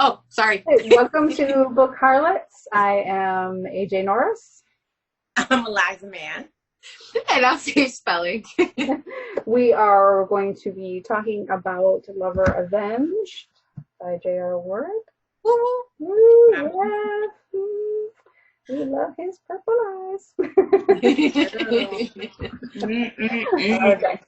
Oh, sorry. Hey, welcome to Book Harlots. I am AJ Norris. I'm Eliza Mann. And I'm Sage Spelling. We are going to be talking about Lover Avenged by J.R. Ward. Woo-woo. Woo, yes. We love his purple eyes. Okay.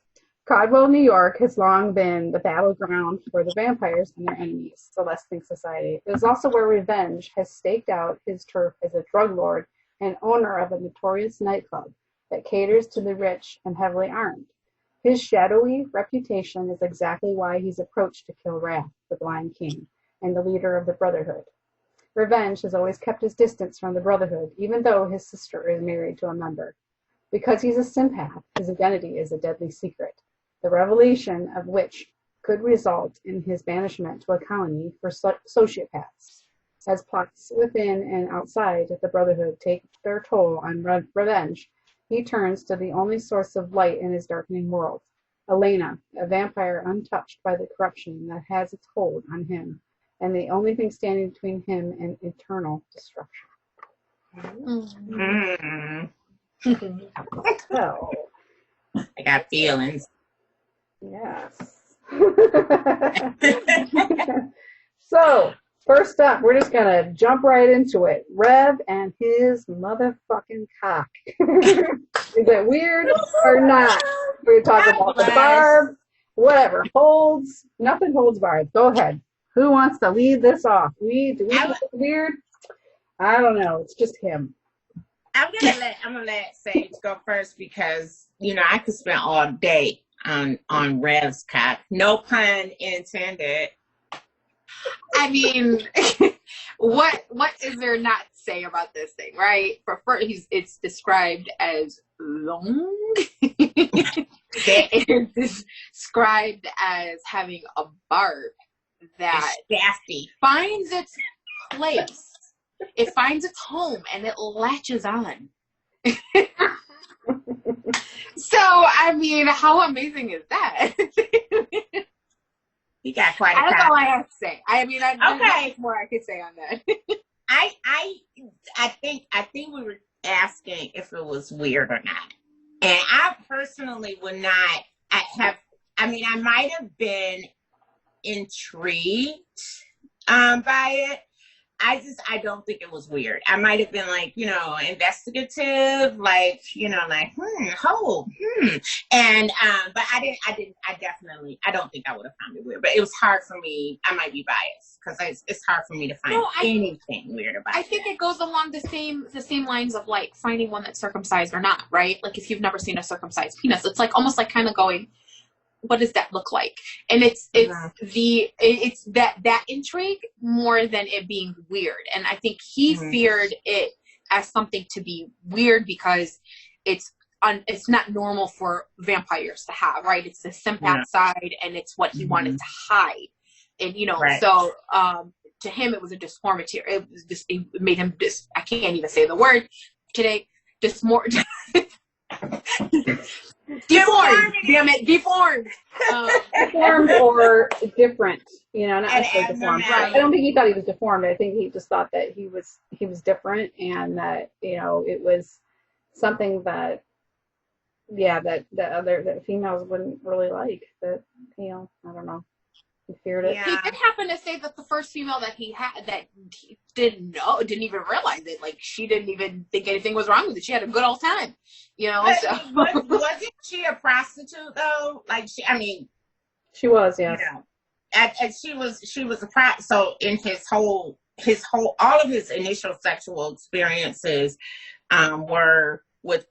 Caldwell, New York has long been the battleground for the vampires and their enemies, the Lesting Society. It is also where Revenge has staked out his turf as a drug lord and owner of a notorious nightclub that caters to the rich and heavily armed. His shadowy reputation is exactly why he's approached to kill Wrath, the Blind King, and the leader of the Brotherhood. Revenge has always kept his distance from the Brotherhood, even though his sister is married to a member. Because he's a sympath, his identity is a deadly secret, the revelation of which could result in his banishment to a colony for sociopaths. As plots within and outside the Brotherhood take their toll on Revenge, he turns to the only source of light in his darkening world, Elena, a vampire untouched by the corruption that has its hold on him, and the only thing standing between him and eternal destruction. So, I got feelings. Yes. So, first up, we're just going to jump right into it. Rev and his motherfucking cock. Is it weird or not? We're going to talk about the barb, whatever. Holds, nothing holds barred. Go ahead. Who wants to lead this off? Do we think it's weird? I don't know. It's just him. I'm gonna let Sage go first because I could spend all day on Rev's cock. No pun intended. I mean, what is there not to say about this thing, right? It's described as long. It's described as having a barb that finds its place. It finds its home and it latches on. So, I mean, how amazing is that? You got quite a That's all I have to say. I mean, okay. More I could say on that. I think we were asking if it was weird or not. And I personally would not I might have been intrigued by it. I don't think it was weird. I might have been investigative, and but I don't think I would have found it weird. But it was hard for me. I might be biased because it's hard for me to find anything weird about it. I think it goes along the same lines of finding one that's circumcised or not, right? Like if you've never seen a circumcised penis, it's almost kind of going, what does that look like? And it's that intrigue more than it being weird. And I think he feared it as something to be weird because it's not normal for vampires to have, right? It's the sympath side, and it's what he wanted to hide. And so to him it was a deformity. It made him I can't even say the word today. Deformed. Damn it, deformed. Deformed or different, not necessarily deformed. Right. I don't think he thought he was deformed. I think he just thought that he was different, and that it was something that that females wouldn't really like. That I don't know. He feared it. Yeah. He did happen to say that the first female that he had that he didn't even realize it. She didn't even think anything was wrong with it. She had a good old time, But wasn't she a prostitute though? She was, yes. And she was a prostitute. So in his whole all of his initial sexual experiences were with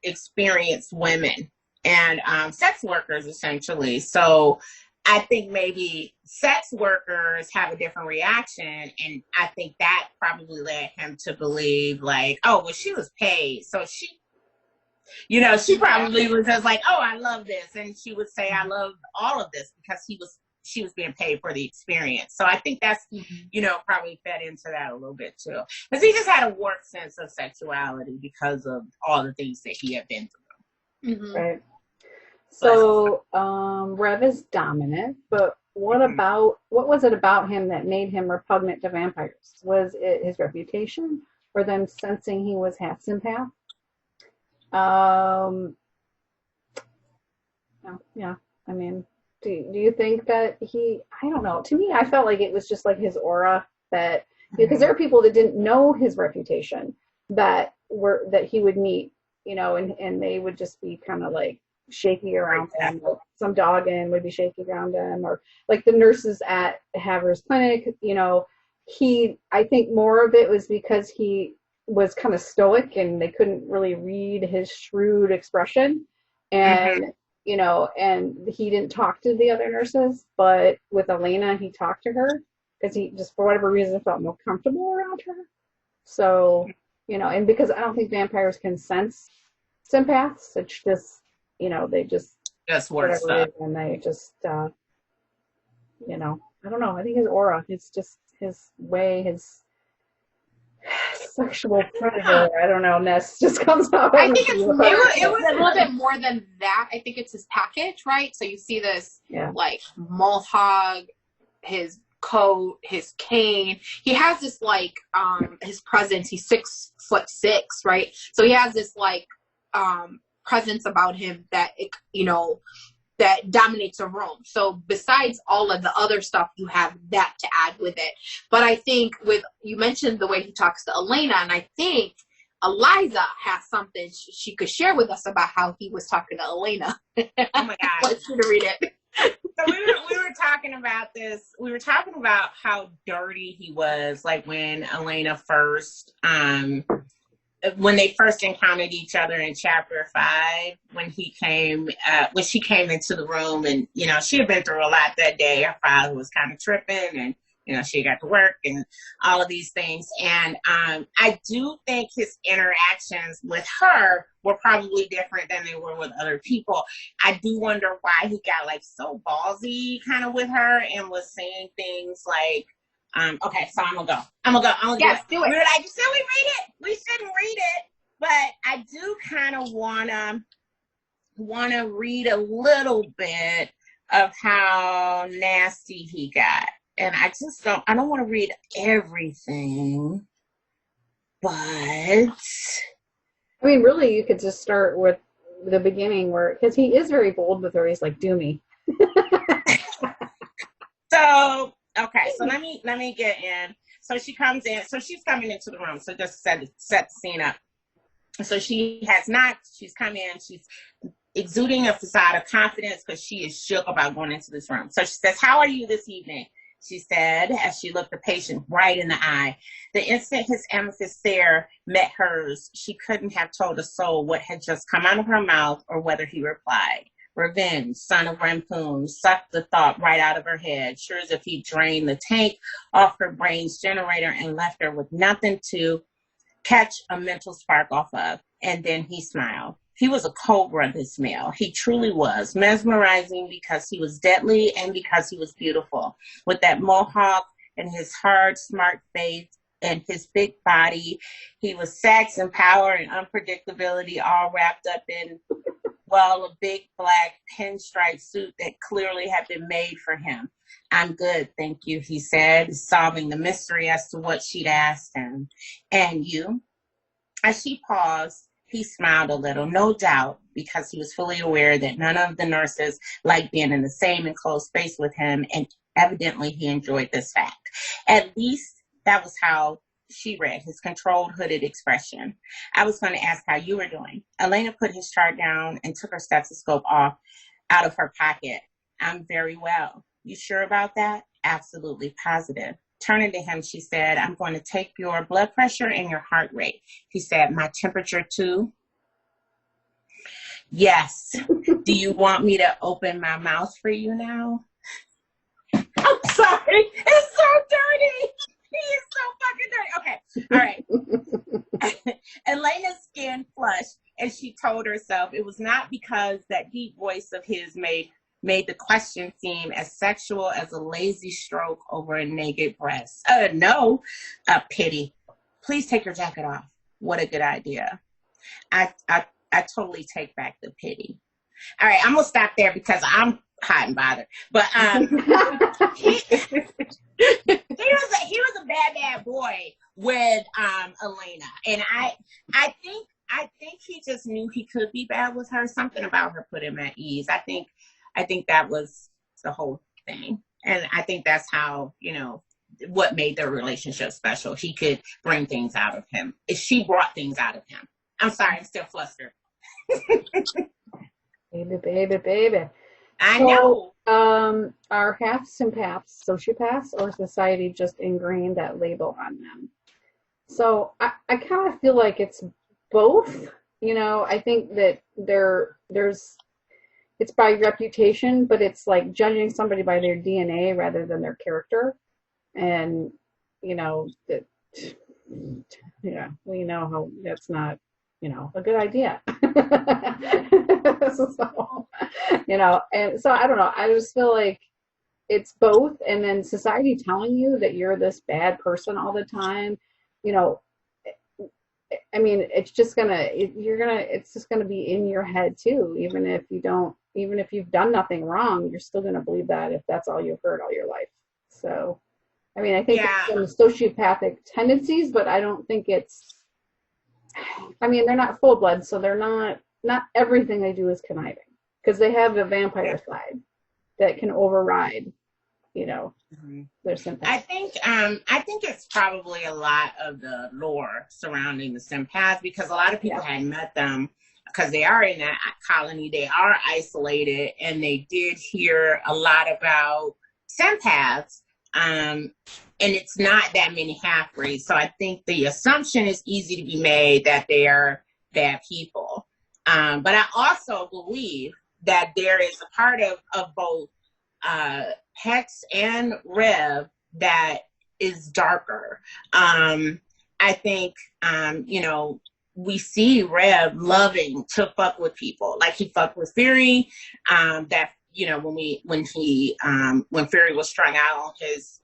experienced women and sex workers essentially. So I think maybe sex workers have a different reaction, and I think that probably led him to believe she was paid, so she probably was just I love this, and she would say I love all of this because she was being paid for the experience. So I think that's probably fed into that a little bit too, because he just had a warped sense of sexuality because of all the things that he had been through. Right. So Rev is dominant, but what was it about him that made him repugnant to vampires? Was it his reputation, or them sensing he was half sympath? Yeah. I mean, do you think that I don't know. To me, I felt like it was just like his aura that, because there are people that didn't know his reputation that he would meet, and they would just be kind of like shaky around him. Like some dogging would be shaky around him, or like the nurses at Haver's clinic, I think more of it was because he was kind of stoic and they couldn't really read his shrewd expression. And and he didn't talk to the other nurses, but with Elena, he talked to her because he just, for whatever reason, felt more comfortable around her. So, and because I don't think vampires can sense sympaths, it's just, they just worse stuff. And they just, I don't know. I think his aura, it's just his way, his sexual predator, I don't know, ness just comes out. I think it was a little bit more than that. I think it's his package, right? So you see this like mole hog, his coat, his cane. He has this like his presence. He's 6'6", right? So he has this like presence about him that that dominates a room. So besides all of the other stuff, you have that to add with it. But I think you mentioned the way he talks to Elena, and I think Eliza has something she could share with us about how he was talking to Elena. Oh my God. Let's you to read it. So we were talking about this. We were talking about how dirty he was, like when Elena first, when they first encountered each other in chapter 5, when she came into the room, and she had been through a lot that day. Her father was kind of tripping, and she got to work and all of these things. And I do think his interactions with her were probably different than they were with other people. I do wonder why he got like so ballsy kind of with her and was saying things like, okay, so I'm gonna go. Yes, do it. We were like, should we read it? We shouldn't read it. But I do kind of wanna read a little bit of how nasty he got. And I don't want to read everything, but I mean, really, you could just start with the beginning because he is very bold with her. He's like, do me. So, okay, so let me get in. So she comes in. So she's coming into the room. So just set the scene up. So she's come in. She's exuding a facade of confidence because she is shook about going into this room. So she says, "How are you this evening?" She said, as she looked the patient right in the eye. The instant his amethyst stare met hers, she couldn't have told a soul what had just come out of her mouth or whether he replied. Revenge, son of Rampoon, sucked the thought right out of her head, sure as if he drained the tank off her brain's generator and left her with nothing to catch a mental spark off of. And then he smiled. He was a cobra, this male. He truly was. Mesmerizing because he was deadly and because he was beautiful. With that mohawk and his hard, smart face and his big body, he was sex and power and unpredictability all wrapped up in, a big black pinstripe suit that clearly had been made for him. "I'm good, thank you," he said, solving the mystery as to what she'd asked him. "And you?" As she paused, he smiled a little, no doubt, because he was fully aware that none of the nurses liked being in the same enclosed space with him, and evidently he enjoyed this fact. At least that was how she read his controlled, hooded expression. "I was going to ask how you were doing." Elena put his chart down and took her stethoscope out of her pocket. "I'm very well." "You sure about that?" "Absolutely positive." Turning to him, she said, "I'm going to take your blood pressure and your heart rate." He said, "My temperature too?" "Yes." "Do you want me to open my mouth for you now?" I'm sorry. It's so dirty. He is so fucking dirty. Okay. All right. Elena's skin flushed, and she told herself it was not because that deep voice of his made the question seem as sexual as a lazy stroke over a naked breast. No, pity. "Please take your jacket off." What a good idea. I totally take back the pity. All right, I'm gonna stop there because hot and bothered. But he was a bad boy with Elena, and I think he just knew he could be bad with her. Something about her put him at ease. I think that was the whole thing, and I think that's how, what made their relationship special. He could bring things out of him. She brought things out of him. I'm sorry, I'm still flustered. Baby. I know. Are half sympaths sociopaths, or society just ingrained that label on them? So I kind of feel like it's both. I think that it's by reputation, but it's like judging somebody by their DNA rather than their character. And, we know how that's not, a good idea. So, and so I don't know. I just feel like it's both. And then society telling you that you're this bad person all the time, I mean, it's just it's just gonna be in your head too. Even if you've done nothing wrong, you're still gonna believe that if that's all you've heard all your life. So, I mean, I think there's some sociopathic tendencies, but I don't think they're not full-blood, so they're not everything they do is conniving, because they have a vampire side that can override, their sympathy. I think it's probably a lot of the lore surrounding the sympaths, because a lot of people had met them because they are in that colony, they are isolated, and they did hear a lot about sympaths. And it's not that many half-breeds. So I think the assumption is easy to be made that they are bad people. But I also believe that there is a part of both Hex and Rev that is darker. I think, we see Rev loving to fuck with people. Like, he fucked with Fury, that, when Fury was strung out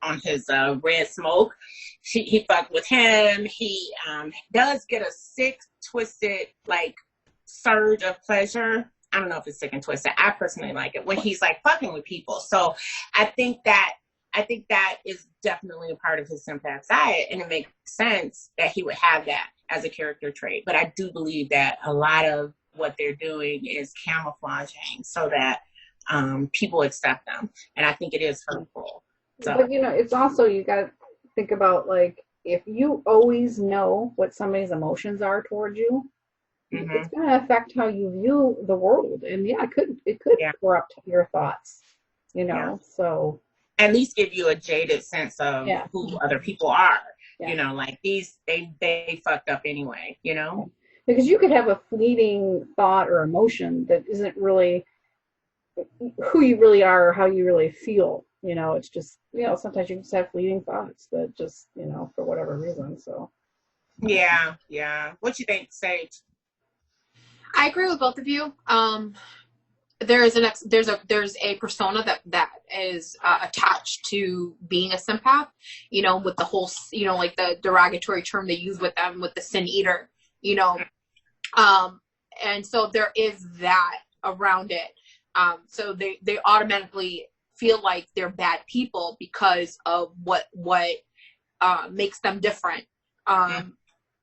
on his red smoke, he fucked with him. He does get a sick, twisted, like, surge of pleasure. I don't know if it's sick and twisted. I personally like it when he's like fucking with people. So I think that is definitely a part of his sympath side, and it makes sense that he would have that as a character trait. But I do believe that a lot of what they're doing is camouflaging so that people accept them, and I think it is hurtful. So. But it's also, you got to think about, like, if you always know what somebody's emotions are towards you, it's going to affect how you view the world, and it could corrupt your thoughts, So at least give you a jaded sense of who other people are. Like these, they fucked up anyway. Because you could have a fleeting thought or emotion that isn't really who you really are or how you really feel. It's just, sometimes you just have fleeting thoughts that just, for whatever reason. So. Yeah. What you think, Sage? I agree with both of you. There's a persona that is attached to being a sympath, with the whole, like the derogatory term they use with them, with the sin eater, and so there is that around it. So they automatically feel like they're bad people because of what makes them different.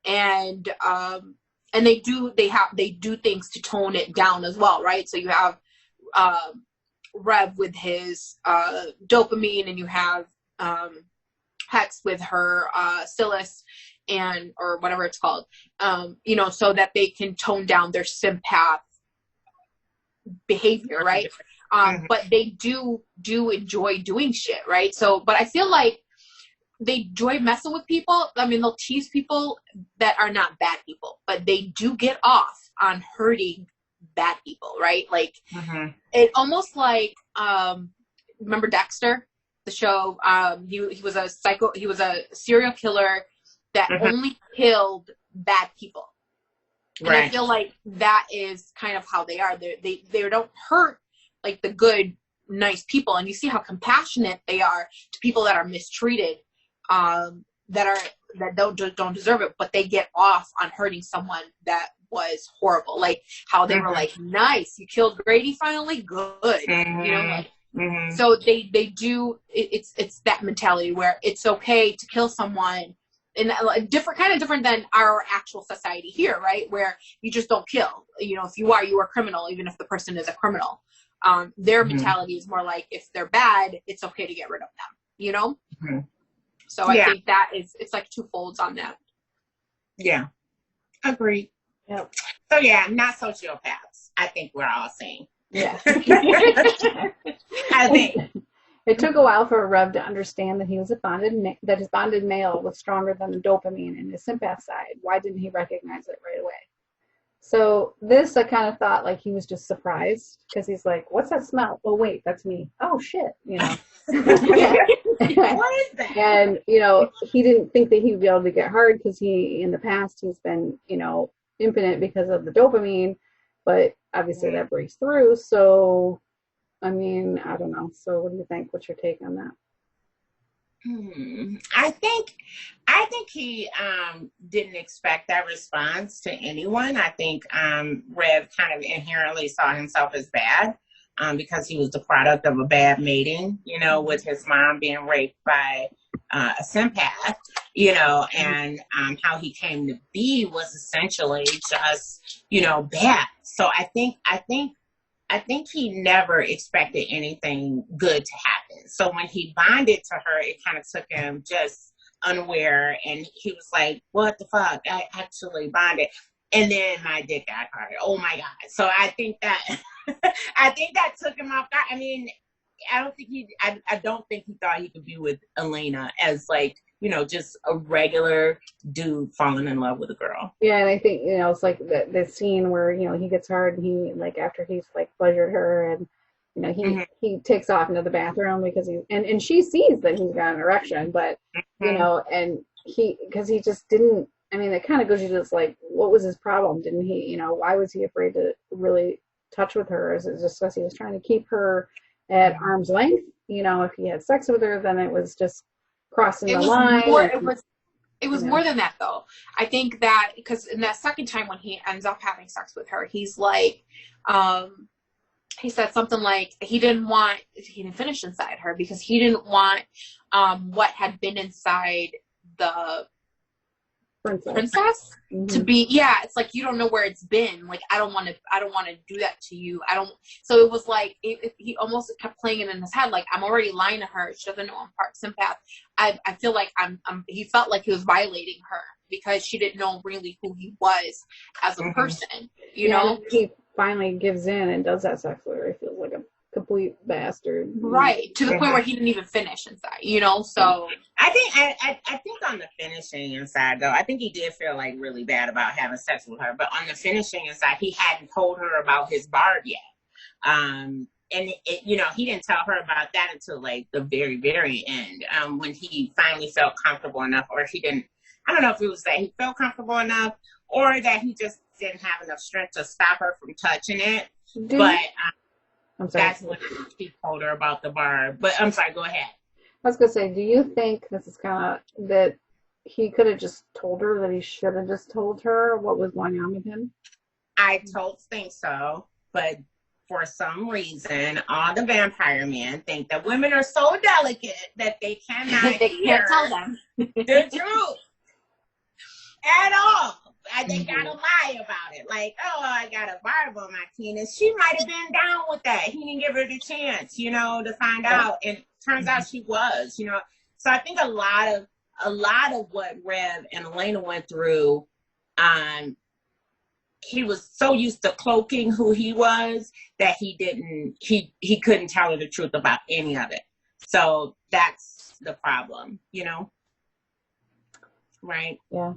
And they do things to tone it down as well, right? So you have Rev with his dopamine, and you have Hex with her Silas, or whatever it's called, so that they can tone down their sympath behavior, right? But they do enjoy doing shit, right? So, but I feel like they enjoy messing with people. I mean, they'll tease people that are not bad people, but they do get off on hurting bad people, right? Like, it almost like, remember Dexter, the show? He was a serial killer that only killed bad people. And I feel like that is kind of how they are. They don't hurt like the good, nice people, and you see how compassionate they are to people that are mistreated, that don't deserve it, but they get off on hurting someone that was horrible. Like how they were like, nice, you killed Grady finally, good. You know, like, so they do, it's that mentality where it's okay to kill someone, and different than our actual society here, right? Where you just don't kill. You know, if you are a criminal, even if the person is a criminal. Their mentality is more like, if they're bad, it's okay to get rid of them, you know? So I think that it's like two folds on that. Yeah. Agreed. Yep. So yeah, not sociopaths. I think we're all saying. Yeah. I think. It took a while for Rev to understand that he was that his bonded male was stronger than the dopamine in his sympath side. Why didn't he recognize it right away? So this, I kind of thought like he was just surprised because he's like, "What's that smell? Oh wait, that's me. Oh shit," you know. What is that? And you know, he didn't think that he'd be able to get hard because in the past he's been, you know, impotent because of the dopamine, but obviously that breaks through. So, I mean, I don't know. So, what do you think? What's your take on that? I think he didn't expect that response to anyone. I think Rev kind of inherently saw himself as bad because he was the product of a bad mating, you know, with his mom being raped by a sympath, you know, and how he came to be was essentially just, you know, bad. So I think he never expected anything good to happen. So when he bonded to her, it kind of took him just unaware, and he was like, "What the fuck? I actually bonded." And then my dick got hard. Oh my God. So I think that took him off guard. I mean, I don't think he thought he could be with Elena as like, you know, just a regular dude falling in love with a girl. Yeah, and I think, you know, it's like the scene where, you know, he gets hard and he, like, after he's like pleasured her, and you know, he takes off into the bathroom because and she sees that he's got an erection, but you know, and because he just didn't. I mean, it kind of goes to this, like, what was his problem? Didn't he, you know, why was he afraid to really touch with her? Is it just because he was trying to keep her at arm's length? You know, if he had sex with her, then it was just crossing the line. It was more than that, though. I think that because in that second time when he ends up having sex with her, he's like, he said something like he didn't finish inside her because he didn't want what had been inside the princess to be, it's like, you don't know where it's been. Like, I don't want to do that to you. So it was like, he almost kept playing it in his head. Like, I'm already lying to her. She doesn't know I'm part sympath. I feel like he felt like he was violating her because she didn't know really who he was as a person, you know? He finally gives in and does that sex with her. He feels like a complete bastard. Right. To the point where he didn't even finish inside, you know? So I think on the finishing inside, though, I think he did feel like really bad about having sex with her. But on the finishing inside, he hadn't told her about his barb yet. And you know, he didn't tell her about that until like the very, very end, when he finally felt comfortable enough, or he didn't. I don't know if it was that he felt comfortable enough, or that he just didn't have enough strength to stop her from touching it. That's when he told her about the barb. But I'm sorry, go ahead. I was gonna say, do you think this is kind of that he could have just told her, that he should have just told her what was going on with him? I don't think so, but for some reason, all the vampire men think that women are so delicate that they cannot can't tell them the truth at all. They gotta lie about it. Like, oh, I got a barb on my penis. She might have been down with that. He didn't give her the chance, you know, to find out. And turns out she was, you know. So I think a lot of what Rev and Elena went through, he was so used to cloaking who he was that he couldn't tell her the truth about any of it. So that's the problem, you know? Right? Yeah.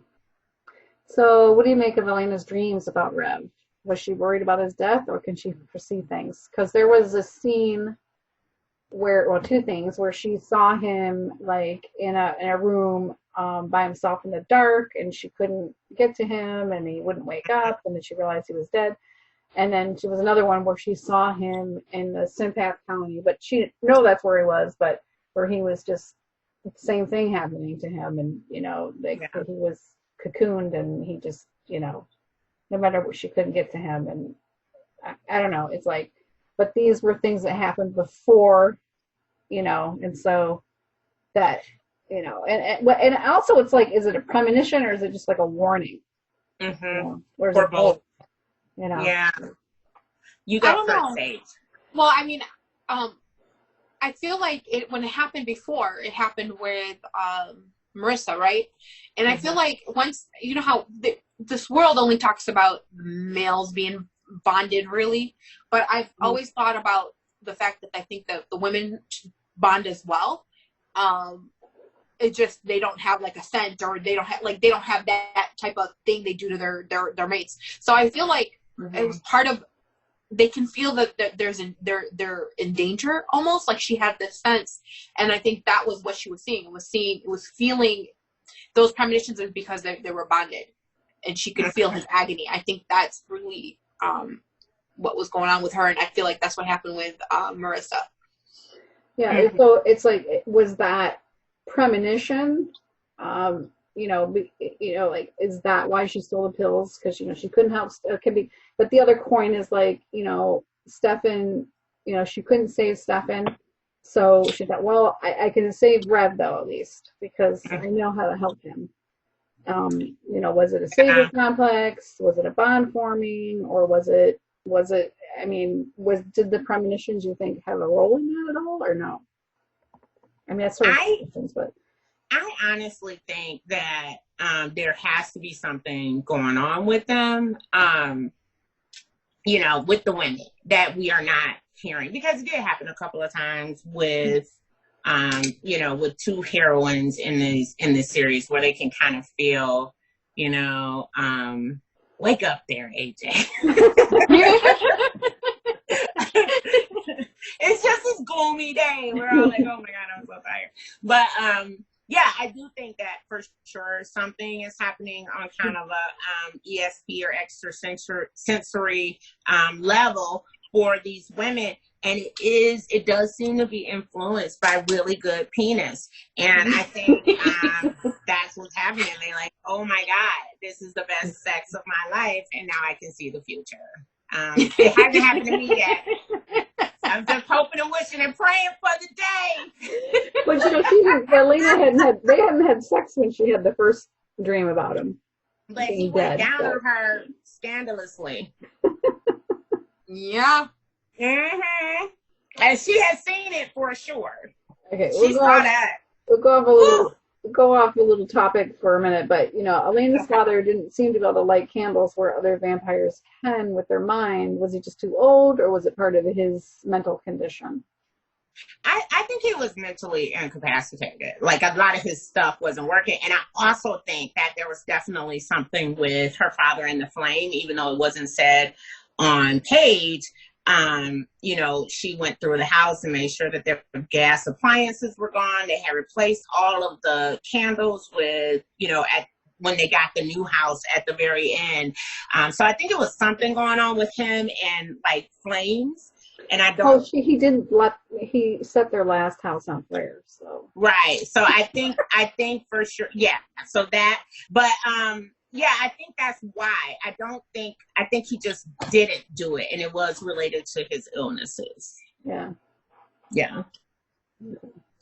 So what do you make of Elena's dreams about Rev? Was she worried about his death, or can she foresee things? Because there was a scene two things, where she saw him like in a room by himself in the dark, and she couldn't get to him, and he wouldn't wake up, and then she realized he was dead. And then there was another one where she saw him in the sympath colony, but she didn't know that's where he was, but where he was just the same thing happening to him, and you know, he was cocooned, and he just, you know, no matter what, she couldn't get to him. And I don't know. It's like, but these were things that happened before, and so that, and also it's like, is it a premonition or is it just like a warning? Mm-hmm. Or is it both? Yeah. You I go don't first, know. Sage. Well, I mean, I feel like when it happened before, it happened with Marissa, right? And I feel like once, how this world only talks about males being bonded, really, but I've always thought about the fact that I think that the women bond as well. It just, they don't have like a scent, or they don't have that type of thing they do to their mates. So I feel like it was part of, they can feel that they're in danger, almost like she had this sense. And I think that was what she was seeing. It was feeling those premonitions, is because they were bonded, and she could feel his agony. I think that's really what was going on with her, and I feel like that's what happened with Marissa. Yeah. So it's like, was that premonition? Like, is that why she stole the pills? Because she couldn't help. It could be, but the other coin is like, Stefan. She couldn't save Stefan, so she thought, well, I can save Rev though, at least, because I know how to help him. Was it a savior complex? Was it a bond forming, or was it? I mean, did the premonitions, you think, have a role in that at all, or no? I mean, that's sort of questions, but. I honestly think that there has to be something going on with them, with the women that we are not hearing, because it did happen a couple of times with, with two heroines in this series, where they can kind of feel, wake up there, AJ. It's just this gloomy day. We're all like, oh my God, I'm so tired. But yeah, I do think that for sure something is happening on kind of a ESP or extrasensory level for these women. And it does seem to be influenced by really good penis. And I think that's what's happening. They're like, oh my God, this is the best sex of my life. And now I can see the future. It hasn't happened to me yet. I'm just hoping and wishing and praying for the day. But they hadn't had sex when she had the first dream about him. But he went down on her scandalously. Yeah. Mm-hmm. And she has seen it for sure. Okay, she saw that. We'll go off a little topic for a minute, but Elena's father didn't seem to be able to light candles where other vampires can with their mind. Was he just too old, or was it part of his mental condition? I think he was mentally incapacitated. Like, a lot of his stuff wasn't working. And I also think that there was definitely something with her father in the flame, even though it wasn't said on page. She went through the house and made sure that their gas appliances were gone. They had replaced all of the candles with, when they got the new house at the very end. So I think it was something going on with him and like flames. And I don't. He set their last house on fire. So. Right. So I think for sure. Yeah. So that, but, yeah, I think that's why. I think he just didn't do it, and it was related to his illnesses. Yeah. Yeah.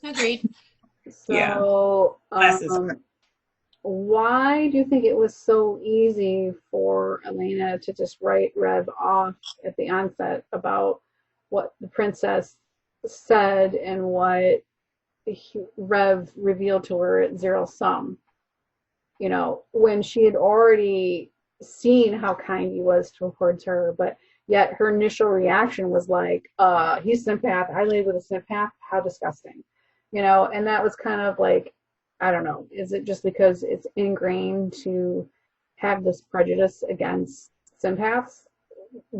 Agreed. So, why do you think it was so easy for Elena to just write Rev off at the onset about what the princess said and what Rev revealed to her at Zero Sum? When she had already seen how kind he was towards her, but yet her initial reaction was like, he's sympath. I laid with a sympath. How disgusting. And that was kind of like, I don't know. Is it just because it's ingrained to have this prejudice against sympaths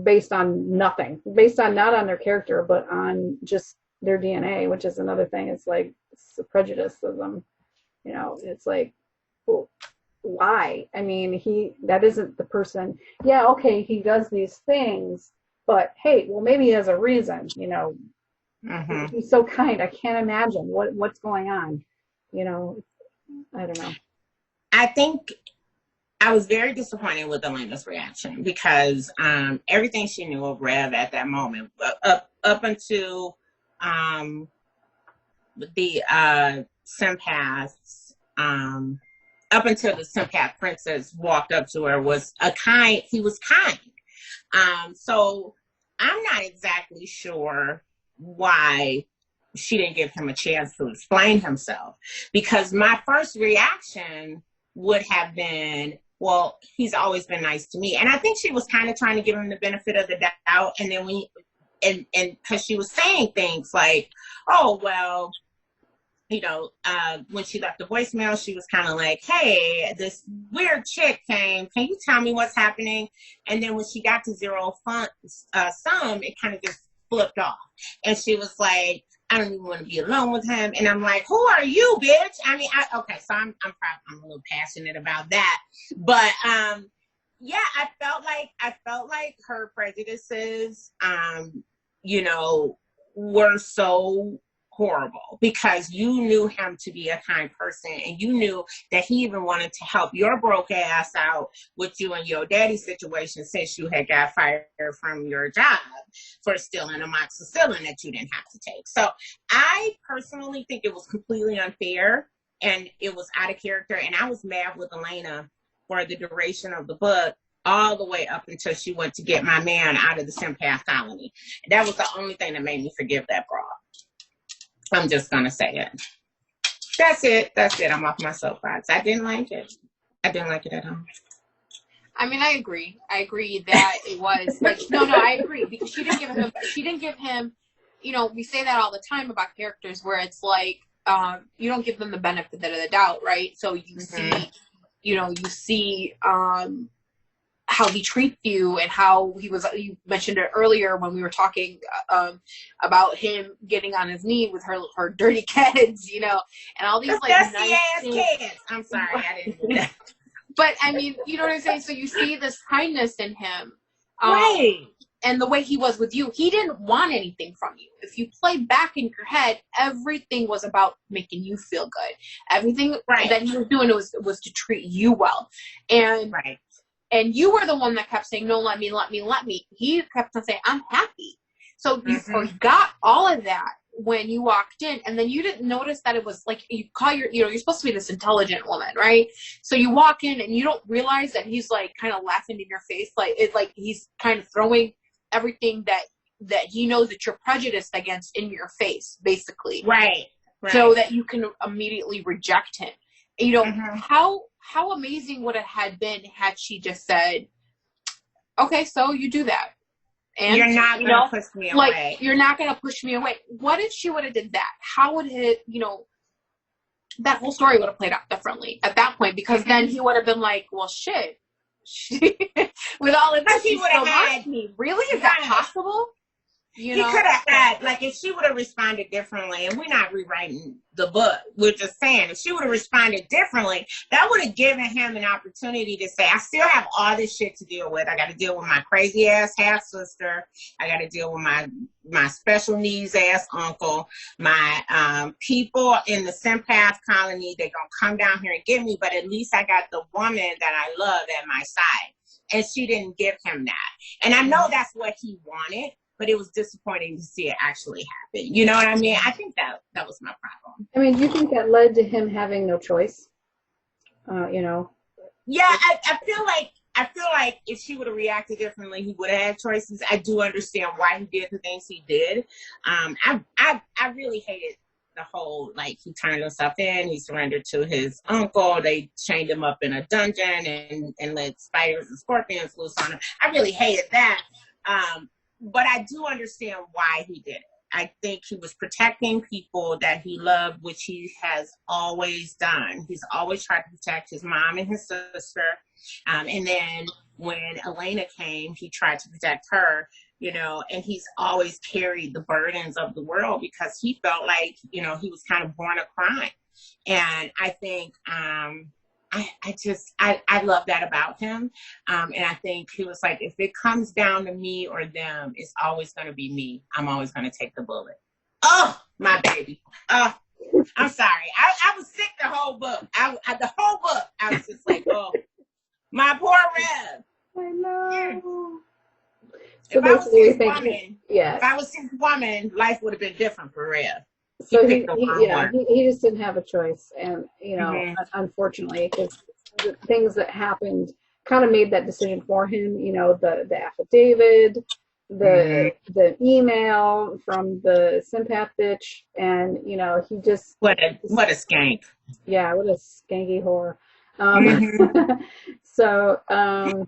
based on nothing, based on not on their character, but on just their DNA, which is another thing. It's like, it's a prejudice of them. It's like, well, why? I mean, that isn't the person. Yeah, okay, he does these things, but hey, well, maybe he has a reason. He's so kind. I can't imagine what's going on. I don't know. I think I was very disappointed with Elena's reaction because everything she knew of Rev at that moment, up until the Sympaths, up until the Sympath princess walked up to her, he was kind. So I'm not exactly sure why she didn't give him a chance to explain himself, because my first reaction would have been, well, he's always been nice to me. And I think she was kind of trying to give him the benefit of the doubt. And then and because she was saying things like, oh, well, you know, when she left the voicemail, she was kind of like, hey, this weird chick came. Can you tell me what's happening? And then when she got to sum, it kind of just flipped off. And she was like, I don't even want to be alone with him. And I'm like, who are you, bitch? I mean, okay, so I'm a little passionate about that. But yeah, I felt like her prejudices, you know, were so horrible, because you knew him to be a kind person, and you knew that he even wanted to help your broke ass out with you and your daddy situation, since you had got fired from your job for stealing amoxicillin that you didn't have to take. So I personally think it was completely unfair, and it was out of character, and I was mad with Elena for the duration of the book, all the way up until she went to get my man out of the Sympath colony. That was the only thing that made me forgive that broad. I'm just going to say it. That's it. I'm off my soapbox. I didn't like it. I didn't like it at all. I mean, I agree that it was like, no, I agree, because she didn't give him, you know, we say that all the time about characters where it's like, you don't give them the benefit of the doubt, right? So you see, how he treats you, and how you mentioned it earlier when we were talking about him getting on his knee with her dirty kids, you know, and all these like dusty ass kids. I'm sorry, I didn't do that. But I mean, you know what I'm saying? So you see this kindness in him. Right. And the way he was with you, he didn't want anything from you. If you play back in your head, everything was about making you feel good. Everything that he was doing was to treat you well. And and you were the one that kept saying, no, let me. He kept on saying, I'm happy. So you forgot all of that when you walked in, and then you didn't notice that it was like, you're supposed to be this intelligent woman, right? So you walk in and you don't realize that he's like kind of laughing in your face. Like he's kind of throwing everything that he knows that you're prejudiced against in your face, basically. Right. So that you can immediately reject him. You know, how amazing would it have been had she just said, okay, so you do that. And you're not going to push me away. Like, you're not going to push me away. What if she would have did that? How would it, you know, that whole story would have played out differently at that point, because then he would have been like, well, shit. With all of this, he would have had me. Really? Is that possible? You know? He could have had, like, if she would have responded differently, and we're not rewriting the book, we're just saying, if she would have responded differently, that would have given him an opportunity to say, I still have all this shit to deal with. I got to deal with my crazy ass half sister. I got to deal with my special needs ass uncle, my people in the Sympath colony. They're going to come down here and get me, but at least I got the woman that I love at my side. And she didn't give him that. And I know that's what he wanted, but it was disappointing to see it actually happen. You know what I mean? I think that was my problem. I mean, do you think that led to him having no choice? You know? Yeah, I feel like if she would have reacted differently, he would have had choices. I do understand why he did the things he did. I really hated the whole, like, he turned himself in, he surrendered to his uncle, they chained him up in a dungeon and let spiders and scorpions loose on him. I really hated that. But I do understand why he did it. I think he was protecting people that he loved, which he has always done. He's always tried to protect his mom and his sister. And then when Elena came, he tried to protect her, you know, and he's always carried the burdens of the world because he felt like, you know, he was kind of born a crime. And I think, I love that about him. And I think he was like, if it comes down to me or them, it's always going to be me. I'm always going to take the bullet. Oh, my baby. I'm sorry. I was sick the whole book. I was just like, oh, woman, if I was his woman, life would have been different for real. So he just didn't have a choice, and unfortunately, because the things that happened kind of made that decision for him. The affidavit, the email from the sympath bitch, and he just what a skank. Yeah, what a skanky whore. So I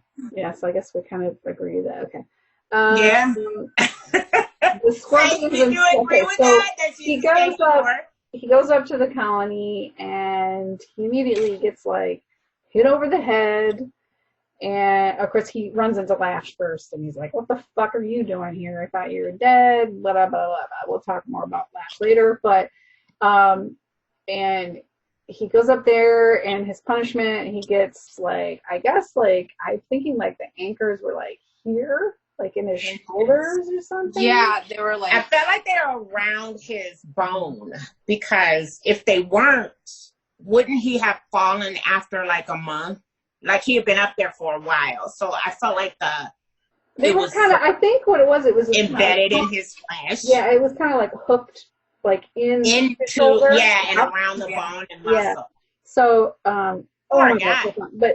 guess we kind of agree that okay. The scorpions. Do you agree with that? That he goes up to the colony, and he immediately gets hit over the head. And of course, he runs into Lash first, and he's like, "What the fuck are you doing here? I thought you were dead." Blah blah blah blah. We'll talk more about Lash later, but and he goes up there, and his punishment, he gets I'm thinking the anchors were here, in his shoulders or something. Yeah, they were I felt like they were around his bone, because if they weren't, wouldn't he have fallen after a month? He had been up there for a while, so I felt like they were kind of. I think what it was embedded in his flesh. Yeah, it was kind of hooked, into his shoulder, and around the bone and muscle. Yeah. So, Poor guy.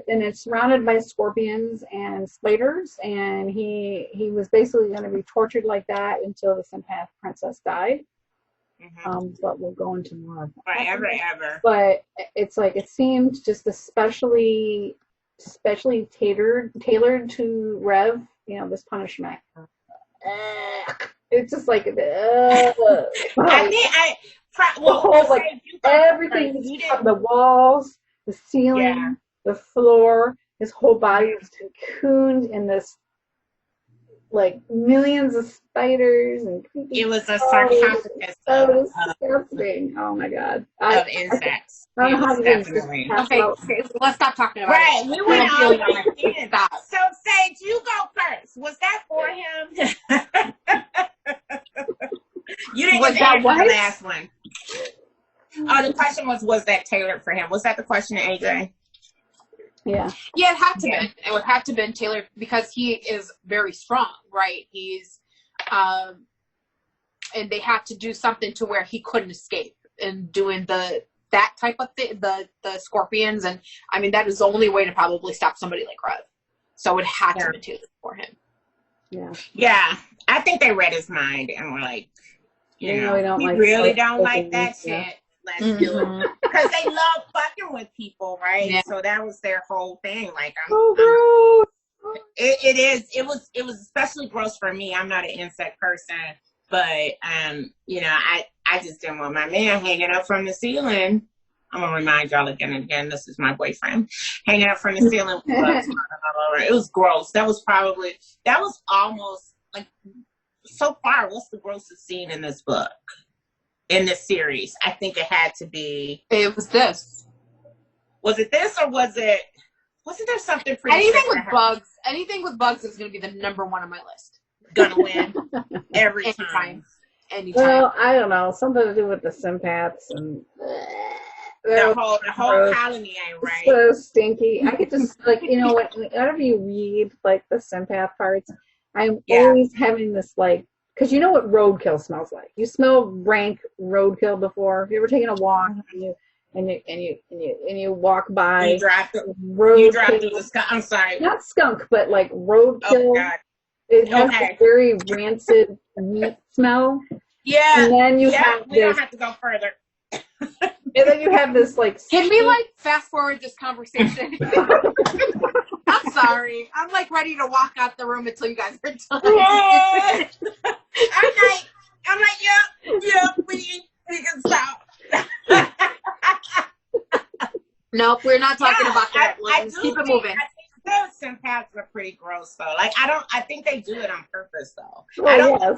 And it's surrounded by scorpions and spiders, and he was basically going to be tortured like that until the sympath princess died. But we'll go into more of that. Forever. But it's it seemed just especially tailored to Rev, this punishment. It's just everything, the walls, the ceiling, the floor, his whole body was cocooned in this millions of spiders and it was a sarcophagus so disgusting. Oh my god. Of insects. I don't know how to okay, so let's stop talking about it. We went on. Stop. So Sage, you go first. Was that for him? You didn't get to answer the last one. Oh, the question was that tailored for him? Was that the question, AJ? Yeah, it had to be. It would have to been tailored because he is very strong, right? He's, and they had to do something to where he couldn't escape. And doing that type of thing, the scorpions, and I mean that is the only way to probably stop somebody like Rev. So it had to be tailored for him. Yeah. I think they read his mind and were like, we don't like that shit. Let's do it, because they love fucking with people, right? Yeah. So that was their whole thing. It was especially gross for me. I'm not an insect person, but I just didn't want my man hanging up from the ceiling. I'm gonna remind y'all again and again, this is my boyfriend hanging up from the ceiling with bugs all over. It was gross. That was almost so far. What's the grossest scene in this book? In this series, I think it had to be. It was this. Was it this, or wasn't there something pretty? Anything with bugs is going to be the number one on my list. Gonna win every time. Anytime. Well, I don't know, something to do with the sympaths and the whole colony ain't right. So stinky. I could just whenever you read the sympath parts, I'm always having this because you know what roadkill smells like. You smell rank roadkill before. Have you ever taken a walk and you walk by? You drive through the skunk. I'm sorry. Not skunk, but roadkill. Oh God. It has a very rancid meat smell. Yeah. And then you we don't have to go further. And then you have this Can we fast forward this conversation? I'm sorry. I'm ready to walk out the room until you guys are done. I'm like, yep, we can stop. Nope, we're not talking about that. Let's keep it moving. I think those sympaths are pretty gross though. I think they do it on purpose though. Well,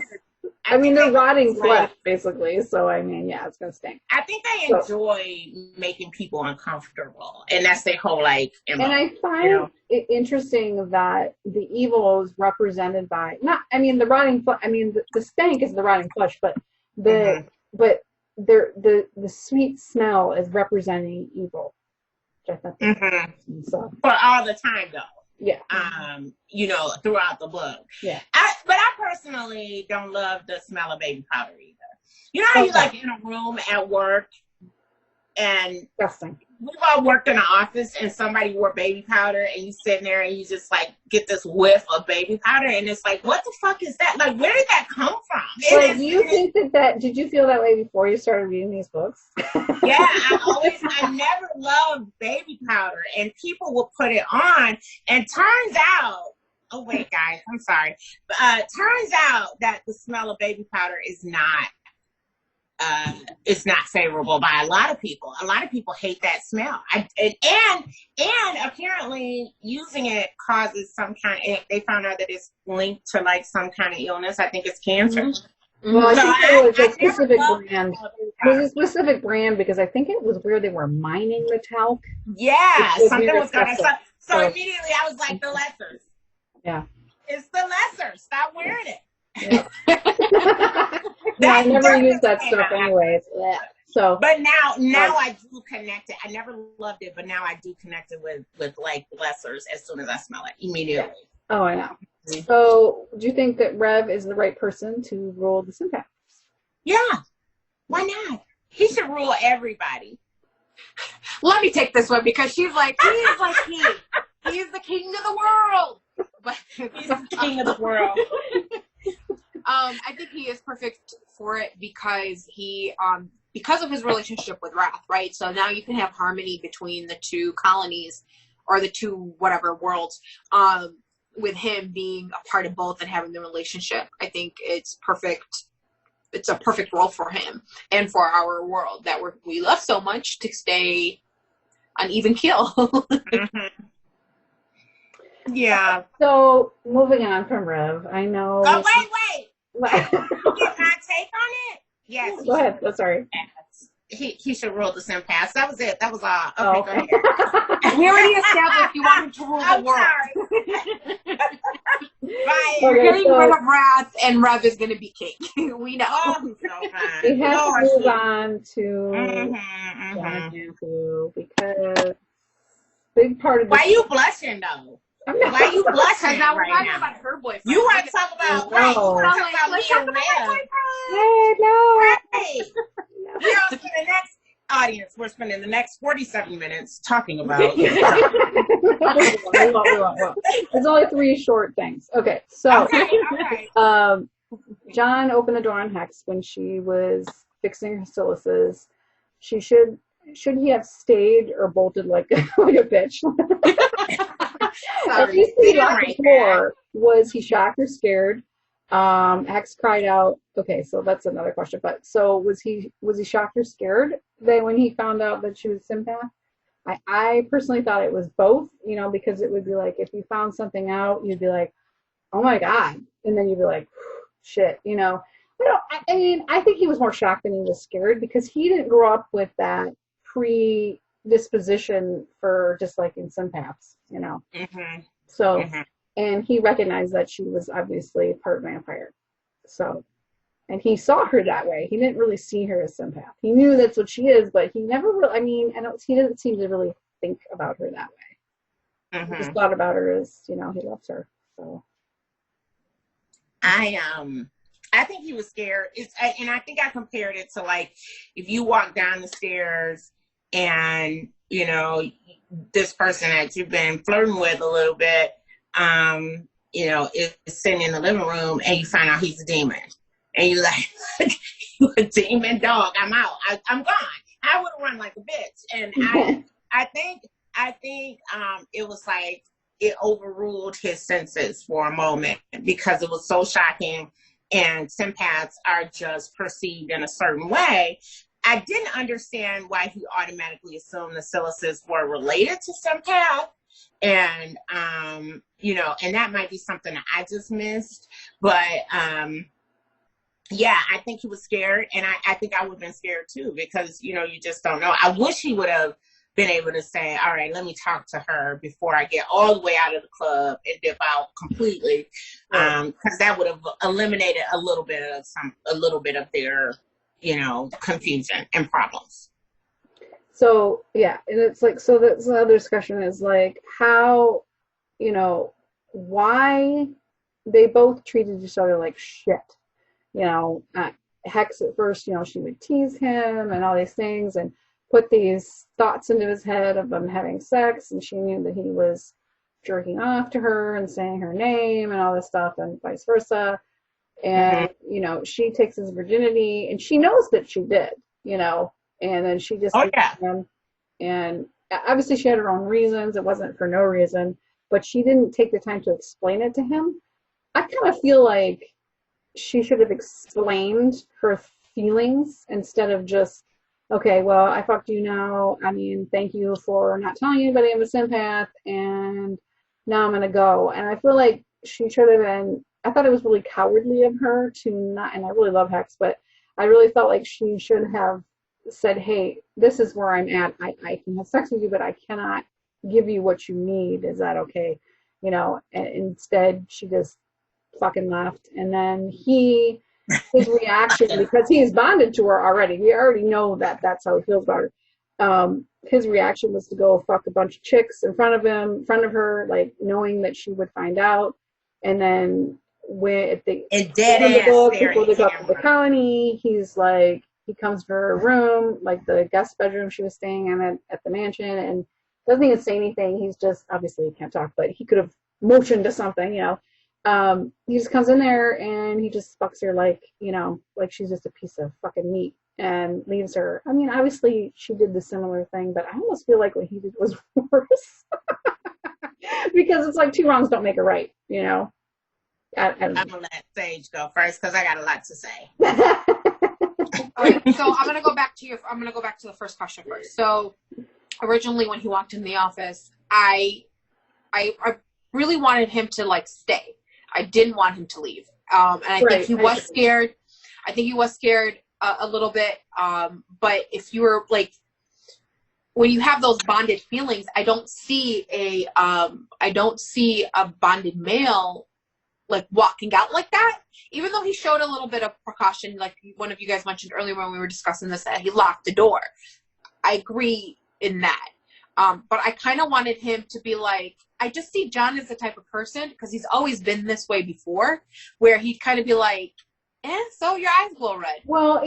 I mean, they're rotting flesh, basically. So, I mean, it's going to stink. I think they enjoy making people uncomfortable. And that's their whole, MO. And I find it interesting that the evil is represented by, the rotting flesh, the stank is the rotting flesh, but the sweet smell is representing evil. Which I think so. For all the time, though. Yeah. Throughout the book. Yeah. But I personally don't love the smell of baby powder either. You know how you like in a room at work and Disgusting. we've all worked in an office and somebody wore baby powder and you sitting there and you just like get this whiff of baby powder and it's like, what the fuck is that? Like, where did that come from? But do you think that did you feel that way before you started reading these books? Yeah, I never loved baby powder and people would put it on and turns out, oh wait guys, I'm sorry. Turns out that the smell of baby powder is not it's not favorable by a lot of people. A lot of people hate that smell. And apparently using it causes some kind of, they found out that it's linked to like some kind of illness. I think it's cancer. Mm-hmm. Well, I think it was a specific brand. It was a specific brand because I think it was where they were mining the talc. Yeah, something was going on. So immediately I was like, the lessers. Yeah. It's the lessers. Stop wearing it. Yeah. I never used that stuff anyways. Yeah. So, but now I do connect it. I never loved it, but now I do connect it with like blessers as soon as I smell it immediately. Yeah. Oh, I know. So, do you think that Rev is the right person to rule the Sympaths? Yeah. Why not? He should rule everybody. Let me take this one because she's like, he is like he. He is the king of the world. But he's the king of the world. I think he is perfect for it because because of his relationship with Wrath, right? So now you can have harmony between the two colonies or the two whatever worlds, with him being a part of both and having the relationship. I think it's perfect. It's a perfect role for him and for our world that we love so much to stay on even keel. Mm-hmm. Yeah. So moving on from Rev, I know. Oh wait. Get my take on it? Yes. Go ahead. Oh, sorry. He should rule the Sympaths. That was it. That was all. Okay, go ahead. We already established you want him to rule the world. Right. We're getting rid of Wrath, and Rev is going to be king. We know. Oh, so fine. We have to move on to Matthew because big part of. Why you blushing though? Why you blushing now right we're talking now? about her boyfriend. You want to talk about right? You want to talk about me and Rev? Hey, no. Right. We're spending the next audience. We're spending the next 47 minutes talking about. We won't. There's only 3 short things. Okay, so Okay. John opened the door on Hex when she was fixing her silices. She should he have stayed or bolted like a bitch? At least he locked the door. Was he shocked or scared? Hex cried out. Okay, so that's another question. But so was he shocked or scared then when he found out that she was Sympath? I personally thought it was both, because it would be like if you found something out, you'd be like, oh my God. And then you'd be like, shit, I think he was more shocked than he was scared because he didn't grow up with that predisposition for disliking Sympaths, Mm-hmm. So, and he recognized that she was obviously part vampire. So, and he saw her that way. He didn't really see her as Sympath. He knew that's what she is, but he never really, he didn't seem to really think about her that way. Mm-hmm. He just thought about her as, he loves her. So. I think he was scared. And I think I compared it to like if you walk down the stairs and this person that you've been flirting with a little bit, is sitting in the living room and you find out he's a demon, and you're like, you a demon dog? I'm out. I'm gone. I would run like a bitch. And I think it was like it overruled his senses for a moment because it was so shocking. And Sympaths are just perceived in a certain way. I didn't understand why he automatically assumed the silices were related to Sympath. And, and that might be something that I just missed. But, yeah, I think he was scared. And I think I would have been scared too, because, you just don't know. I wish he would have been able to say, all right, let me talk to her before I get all the way out of the club and dip out completely. Because that would have eliminated a little bit of their, confusion and problems. So, yeah. And it's like, so that's another discussion is like how, why they both treated each other like shit. Hex at first, she would tease him and all these things and put these thoughts into his head of them having sex, and she knew that he was jerking off to her and saying her name and all this stuff, and vice versa. And she takes his virginity, and she knows that she did, and then she just him. And obviously she had her own reasons. It wasn't for no reason, but she didn't take the time to explain it to him. I kind of feel like she should have explained her feelings instead of just, okay, well, I fucked you now. I mean, thank you for not telling anybody I'm a sympath, and now I'm going to go. And I feel like she should have been, I thought it was really cowardly of her to not, and I really love Hex, but I really felt like she should have said, hey, this is where I'm at. I can have sex with you, but I cannot give you what you need. Is that okay? And instead, she just fucking left. And then his reaction, because he's bonded to her already, we already know that that's how he feels about her. His reaction was to go fuck a bunch of chicks in front of her, like knowing that she would find out. And then when at the before they got to the colony, he's like, he comes to her room, like the guest bedroom she was staying in at the mansion, and doesn't even say anything. He's just, obviously he can't talk, but he could have motioned to something, he just comes in there and he just fucks her like she's just a piece of fucking meat and leaves her. I mean, obviously she did the similar thing, but I almost feel like what he did was worse. Because it's like two wrongs don't make a right, I'm gonna let Sage go first because I got a lot to say. Okay, so I'm gonna go back to the first question first. So originally when he walked in the office, I really wanted him to like stay. I didn't want him to leave. And I think he was scared. I think he was scared a little bit. But if you were like, when you have those bonded feelings, I don't see a bonded male like walking out like that. Even though he showed a little bit of precaution, like one of you guys mentioned earlier when we were discussing this, that he locked the door. I agree in that. But I kind of wanted him to be like, I just see John as the type of person, because he's always been this way before, where he'd kind of be like, so your eyes glow red. Well,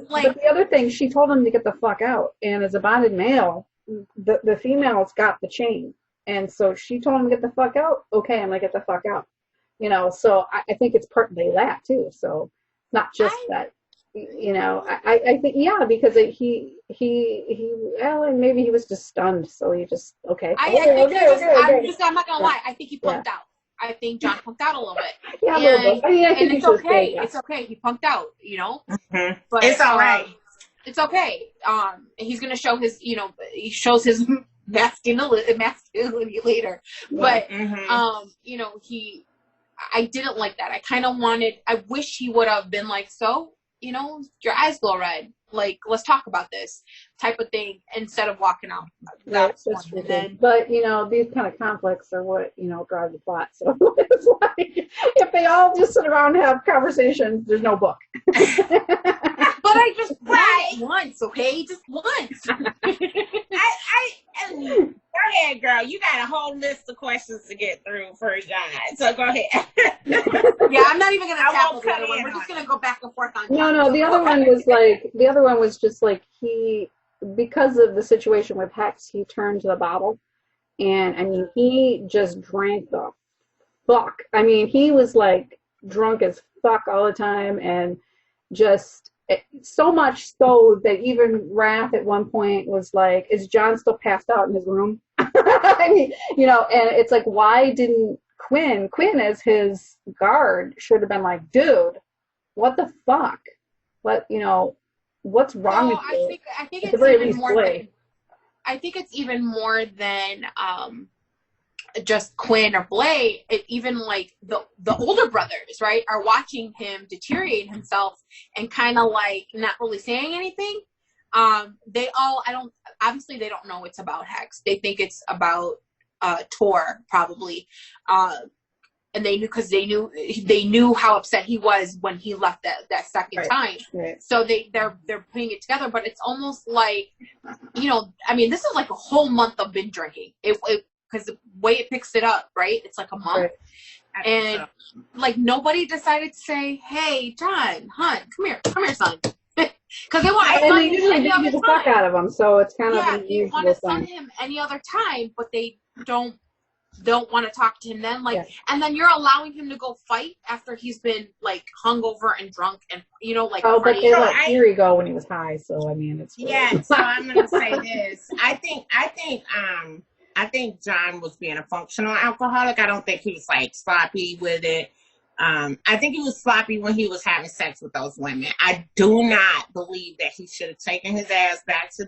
like, but the other thing, she told him to get the fuck out. And as a bonded male, the female's got the chain. And so she told him to get the fuck out. Okay, I'm going to get the fuck out. So I think it's partly that too. So not just that. I think, because and maybe he was just stunned, so he just, okay. I'm not gonna lie, I think he punked out. I think John punked out a little bit. Yeah, a little bit. I think it's okay. It's okay. He punked out, Mm-hmm. But it's all right. It's okay. He's gonna show his, he shows his masculinity later. But I didn't like that. I wish he would have been like, so, your eyes glow red. Like, let's talk about this type of thing instead of walking out. That's true. But, these kind of conflicts are what, drive the plot. So it's like, if they all just sit around and have conversations, there's no book. But I just read it once, okay? Just once. Go ahead, girl. You got a whole list of questions to get through for John. So go ahead. Yeah, I'm not even going to tackle the other one. We're just going to go back and forth on John. No, the other one was just like because of the situation with Hex, he turned to the bottle. And, I mean, he just drank the fuck. I mean, he was like drunk as fuck all the time, and just so much so that even Wrath at one point was like, is John still passed out in his room? I mean, and it's like, why didn't Quinn as his guard should have been like, dude, what the fuck? What's wrong with you? I think it's even more than, I think it's even more than just Quinn or Blay. Even like the older brothers, right, are watching him deteriorate himself and kind of like not really saying anything. Obviously they don't know it's about Hex. They think it's about Tor probably. And they knew, because they knew how upset he was when he left that second time. Right. So they're putting it together, but it's almost like, I mean, this is like a whole month of binge drinking. Because the way it picks it up, right? It's like a month. Right. And like nobody decided to say, "Hey, John, Hunt, come here, son," because they want to And sun they him usually any do other the fuck time. out of him, so it's kind of Yeah, an they want unusual to sun thing. him any other time, but they don't want to talk to him then. Like, Yeah. and then you're allowing him to go fight after he's been like hungover and drunk and like. Oh, but they So let Fury go when he was high, so I mean, it's really... yeah. So I'm gonna say this. I think John was being a functional alcoholic. I don't think he was like sloppy with it. I think he was sloppy when he was having sex with those women. I do not believe that he should have taken his ass back to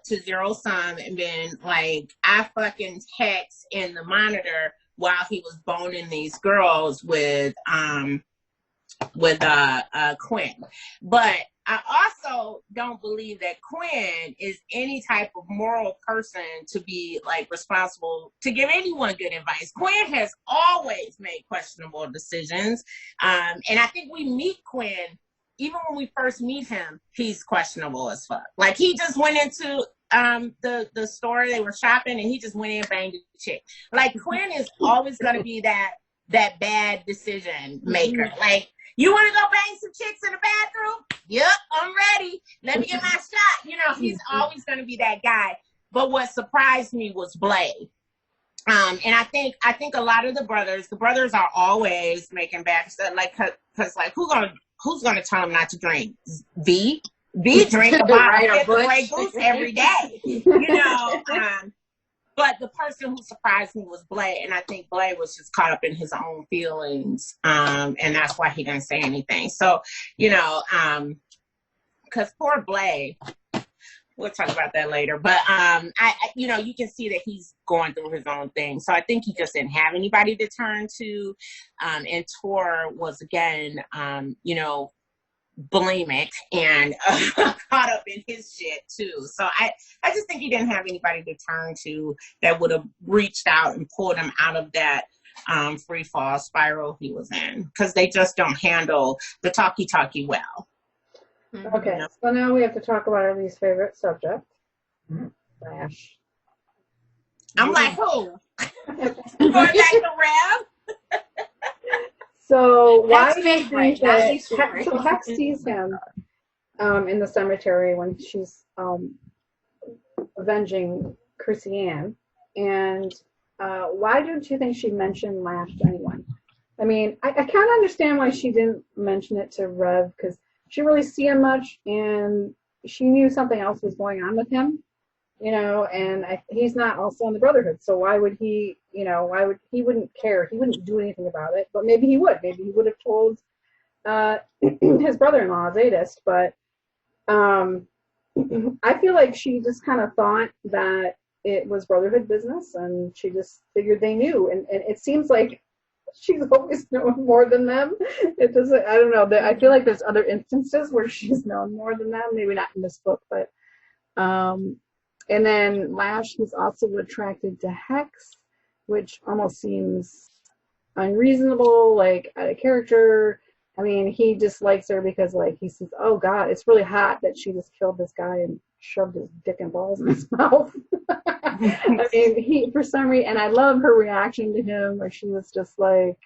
Zero Sum and been like, I fucking text in the monitor while he was boning these girls with Quinn. But I also don't believe that Quinn is any type of moral person to be like responsible to give anyone good advice. Quinn has always made questionable decisions. And I think we meet Quinn, even when we first meet him, he's questionable as fuck. Like he just went into the store, they were shopping, and he just went in and banged a chick. Like Quinn is always gonna be that bad decision maker. Mm-hmm. Like, you want to go bang some chicks in the bathroom? Yep, I'm ready. Let me get my shot. He's always going to be that guy. But what surprised me was Blade. And I think a lot of the brothers are always making bad stuff. Like, cause like who's gonna tell them not to drink? V drink a bottle of Grey Goose every day. But the person who surprised me was Blade, and I think Blade was just caught up in his own feelings, and that's why he didn't say anything. So, because poor Blade, we'll talk about that later. But you can see that he's going through his own thing. So I think he just didn't have anybody to turn to, and Tor was again, bulimic and caught up in his shit too. So I just think he didn't have anybody to turn to that would have reached out and pulled him out of that free fall spiral he was in, because they just don't handle the talkie well. Okay, so now we have to talk about our least favorite subject, Flash. I'm like, who? Going back to Rev? So why do you think that? So Hex sees him in the cemetery when she's avenging Chrissy Ann, and why don't you think she mentioned Lash to anyone? I mean, I kind of understand why she didn't mention it to Rev, because she really see him much, and she knew something else was going on with him, and he's not also in the Brotherhood, so why would he, he wouldn't care, he wouldn't do anything about it, but maybe he would have told his brother-in-law, Zadist, but I feel like she just kind of thought that it was Brotherhood business, and she just figured they knew, and it seems like she's always known more than them. It doesn't, I don't know, I feel like there's other instances where she's known more than them, maybe not in this book, but and then Lash is also attracted to Hex, which almost seems unreasonable, like out of character. I mean, he dislikes her because, like, he says, oh God, it's really hot that she just killed this guy and shoved his dick and balls in his mouth. I mean, he, for some reason, and I love her reaction to him, where she was just like,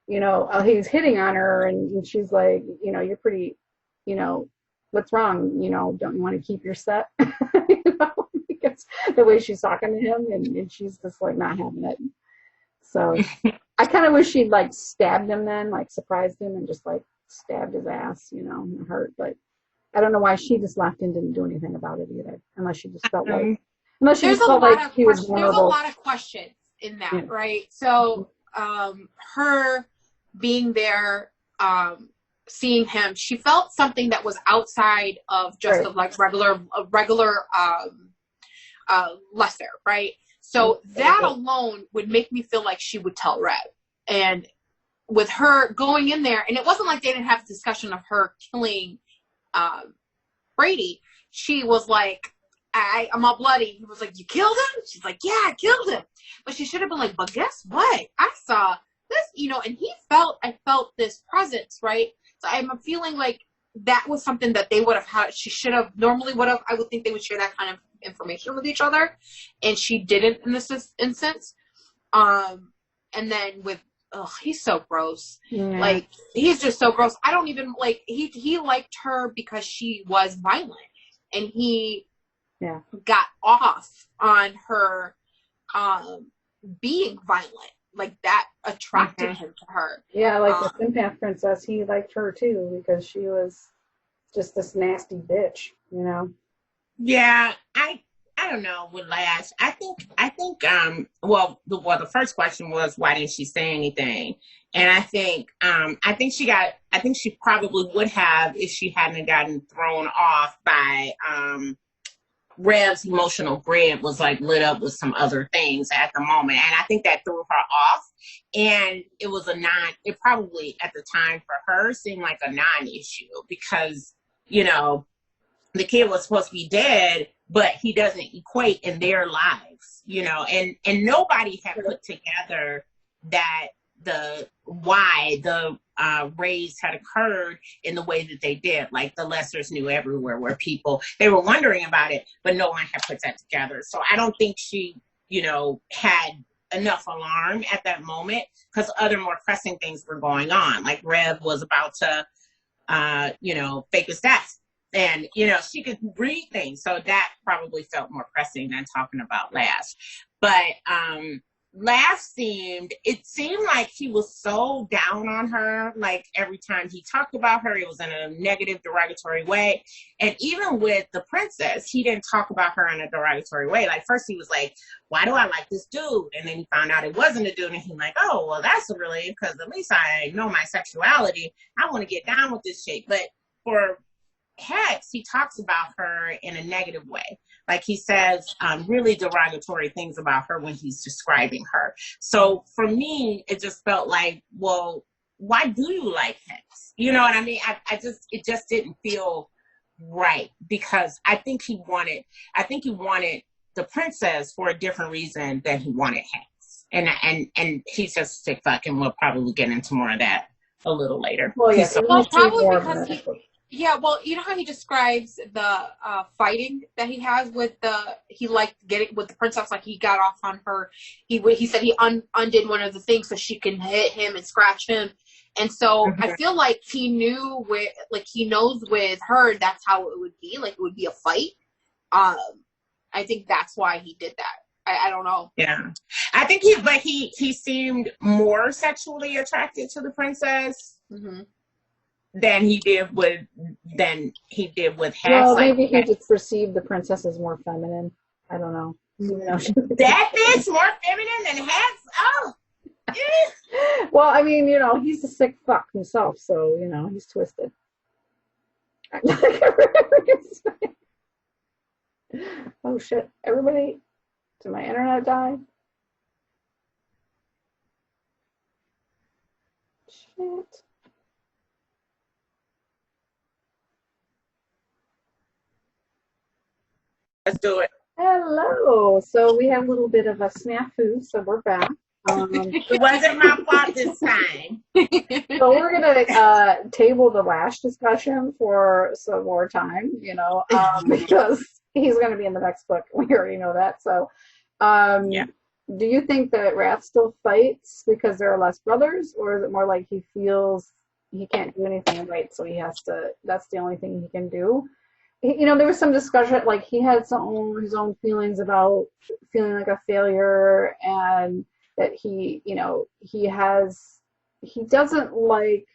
he was hitting on her, and she's like, you're pretty, what's wrong? Don't you want to keep your set? Because the way she's talking to him, and she's just like not having it. So I kind of wish she'd like stabbed him then, like surprised him and just like stabbed his ass, and hurt. But I don't know why she just left and didn't do anything about it either, unless she just felt like, he was vulnerable. There's a lot of questions in that, right? So her being there, seeing him, she felt something that was outside of just a regular Lester, right? So that alone would make me feel like she would tell Rev. And with her going in there, and it wasn't like they didn't have a discussion of her killing Brady. She was like, I'm all bloody. He was like, you killed him? She's like, yeah, I killed him. But she should have been like, but guess what? I saw this, and I felt this presence, right? So I'm feeling like that was something that they would have had. She should have, normally would have, I would think they would share that kind of information with each other. And she didn't in this instance. and then with, he's so gross. Yeah. Like, he's just so gross. I don't even, like, he liked her because she was violent, and he got off on her being violent. Like, that attracted him to her. Yeah, like the Sympath Princess, he liked her too because she was just this nasty bitch, you know? Yeah, I don't know with Lash. I think the first question was why didn't she say anything? And I think she probably would have if she hadn't gotten thrown off by Rev's emotional grid was like lit up with some other things at the moment. And I think that threw her off. And it probably at the time for her seemed like a non-issue because, you know, the kid was supposed to be dead, but he doesn't equate in their lives, you know, and nobody had put together that the raids had occurred in the way that they did. Like the Lessers knew everywhere where they were wondering about it, but no one had put that together. So I don't think she, you know, had enough alarm at that moment because other more pressing things were going on. Like Rev was about to, you know, fake his death. And, you know, she could read things. So that probably felt more pressing than talking about Lash. But Lash it seemed like he was so down on her. Like every time he talked about her, it was in a negative, derogatory way. And even with the princess, he didn't talk about her in a derogatory way. Like first he was like, why do I like this dude? And then he found out it wasn't a dude. And he's like, oh, well, that's a relief because at least I know my sexuality. I want to get down with this chick. But for Hex, he talks about her in a negative way. Like he says really derogatory things about her when he's describing her. So for me, it just felt like, well, why do you like Hex? You know what I mean? It just didn't feel right because I think he wanted the princess for a different reason than he wanted Hex. And he's just a sick fuck, and we'll probably get into more of that a little later. Well, yes, probably because yeah, well, you know how he describes the fighting that he has with he liked getting with the princess, like he got off on her. He said he undid one of the things so she can hit him and scratch him. And so I feel like he knows with her, that's how it would be. Like it would be a fight. I think that's why he did that. I don't know. Yeah. I think he seemed more sexually attracted to the princess. Mm-hmm. than he did with Hex. Well, maybe he just perceived the princess as more feminine. I don't know. That bitch more feminine than Hex? Oh. Well, I mean, you know, he's a sick fuck himself, so, you know, he's twisted. Oh, shit. Everybody, did my internet die? Shit. Let's do it. Hello. So we have a little bit of a snafu, so we're back. It wasn't my fault this time. So we're going to table the Lash discussion for some more time, you know, because he's going to be in the next book. We already know that. So yeah. Do you think that Wrath still fights because there are less brothers, or is it more like he feels he can't do anything right, so he has to, that's the only thing he can do? You know, there was some discussion, like he had his own feelings about feeling like a failure, and that he, you know, he doesn't like,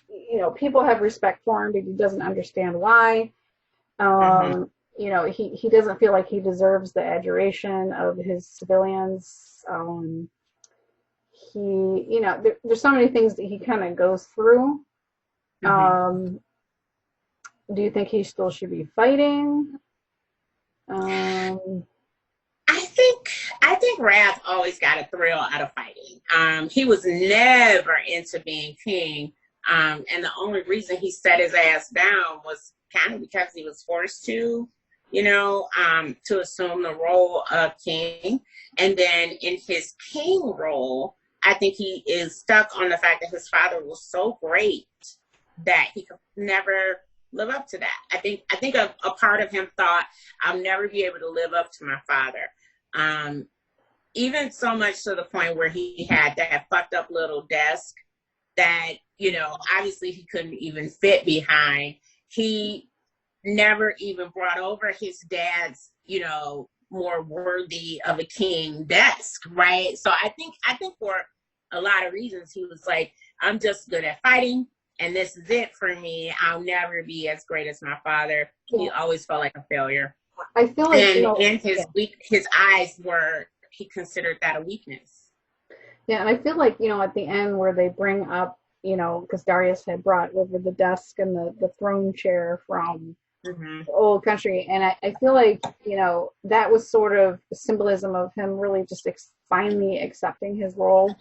you know, people have respect for him, but he doesn't understand why. You know, he doesn't feel like he deserves the adoration of his civilians. You know, there's so many things that he kind of goes through. Do you think he still should be fighting? I think Wrath always got a thrill out of fighting. He was never into being king. And the only reason he set his ass down was kind of because he was forced to, you know, to assume the role of king. And then in his king role, I think he is stuck on the fact that his father was so great that he could never live up to that. I think a part of him thought, I'll never be able to live up to my father. even so much to the point where he had that fucked up little desk that, you know, obviously he couldn't even fit behind. He never even brought over his dad's, you know, more worthy of a king desk, right? So I think for a lot of reasons he was like, I'm just good at fighting, and this is it for me. I'll never be as great as my father. He always felt like a failure. I feel like, and his eyes were, he considered that a weakness. Yeah, and I feel like, you know, at the end where they bring up, you know, because Darius had brought over the desk and the throne chair from the old country, and I feel like, you know, that was sort of symbolism of him really just finally accepting his role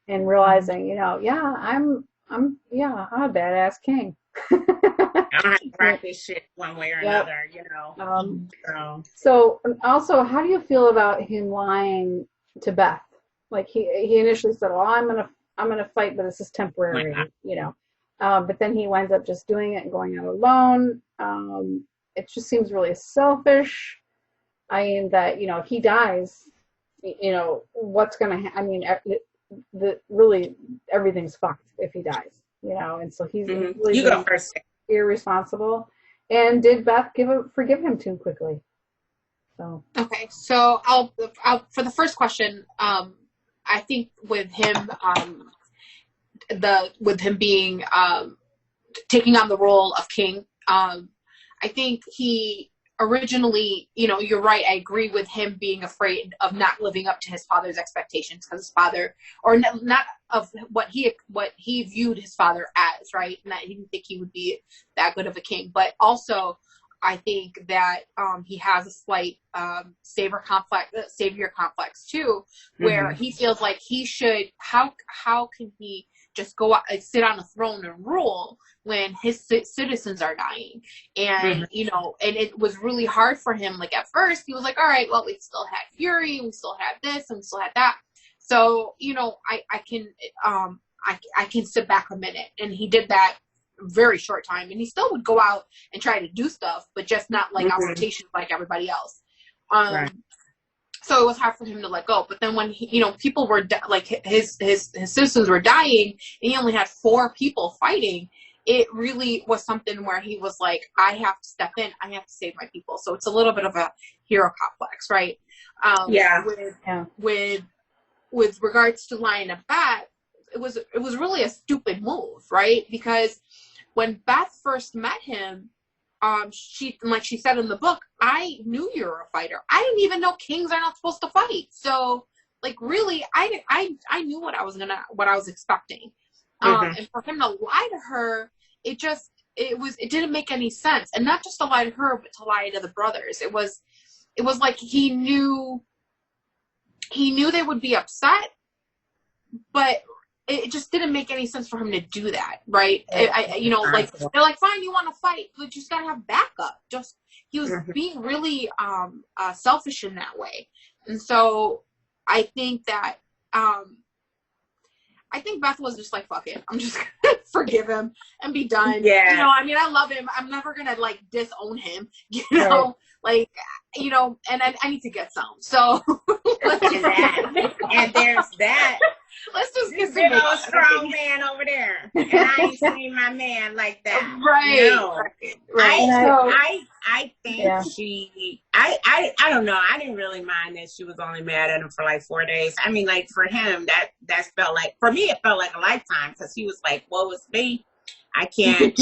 and realizing, you know, I'm a badass king. I don't have to practice shit one way or another, you know. So also, how do you feel about him lying to Beth? Like he initially said, "Well, I'm gonna fight, but this is temporary," you know. But then he winds up just doing it and going out alone. It just seems really selfish. I mean, that, you know, if he dies, you know, what's gonna happen? I mean, really everything's fucked if he dies, you know. And so he's really you go first. Irresponsible. And did Beth forgive him too quickly? So okay, so I'll for the first question. I think with him, with him being taking on the role of king, I think he originally, you know, you're right. I agree with him being afraid of not living up to his father's expectations, because his father, or not of what he viewed his father as, right? And that he didn't think he would be that good of a king. But also, I think that he has a slight savior complex too, where he feels like he should. How can he just go out and sit on a throne and rule when his citizens are dying? And you know, and it was really hard for him. Like at first, he was like, "All right, well, we still had Fury, we still had this, and we still had that." So, you know, I can sit back a minute, and he did that very short time, and he still would go out and try to do stuff, but just not like on rotation like everybody else. So it was hard for him to let go. But then when he, you know, people were like his citizens were dying, and he only had 4 people fighting, it really was something where he was like, I have to step in, I have to save my people. So it's a little bit of a hero complex, right? With regards to lying to Beth, it was really a stupid move, right? Because when Beth first met him, she said in the book, I knew you were a fighter. I didn't even know kings are not supposed to fight. So, like, really, I knew what I was expecting. And for him to lie to her, it didn't make any sense. And not just to lie to her, but to lie to the brothers. It was like he knew they would be upset, but it just didn't make any sense for him to do that, right? You know, like, they're like, fine, you want to fight, but you just gotta have backup. He was being really selfish in that way. And so I think that Beth was just like, fuck it, I'm just gonna forgive him and be done. Yeah. You know, I mean, I love him. I'm never gonna like disown him, you know, like, you know, and I need to get some. So and there's that. Let's just get big old strong man over there, and I ain't seen my man like that. Right. No. Right. I think she. I don't know. I didn't really mind that she was only mad at him for like 4 days. I mean, like, for him, that felt like, for me, it felt like a lifetime, because he was like, "What was me? I can't.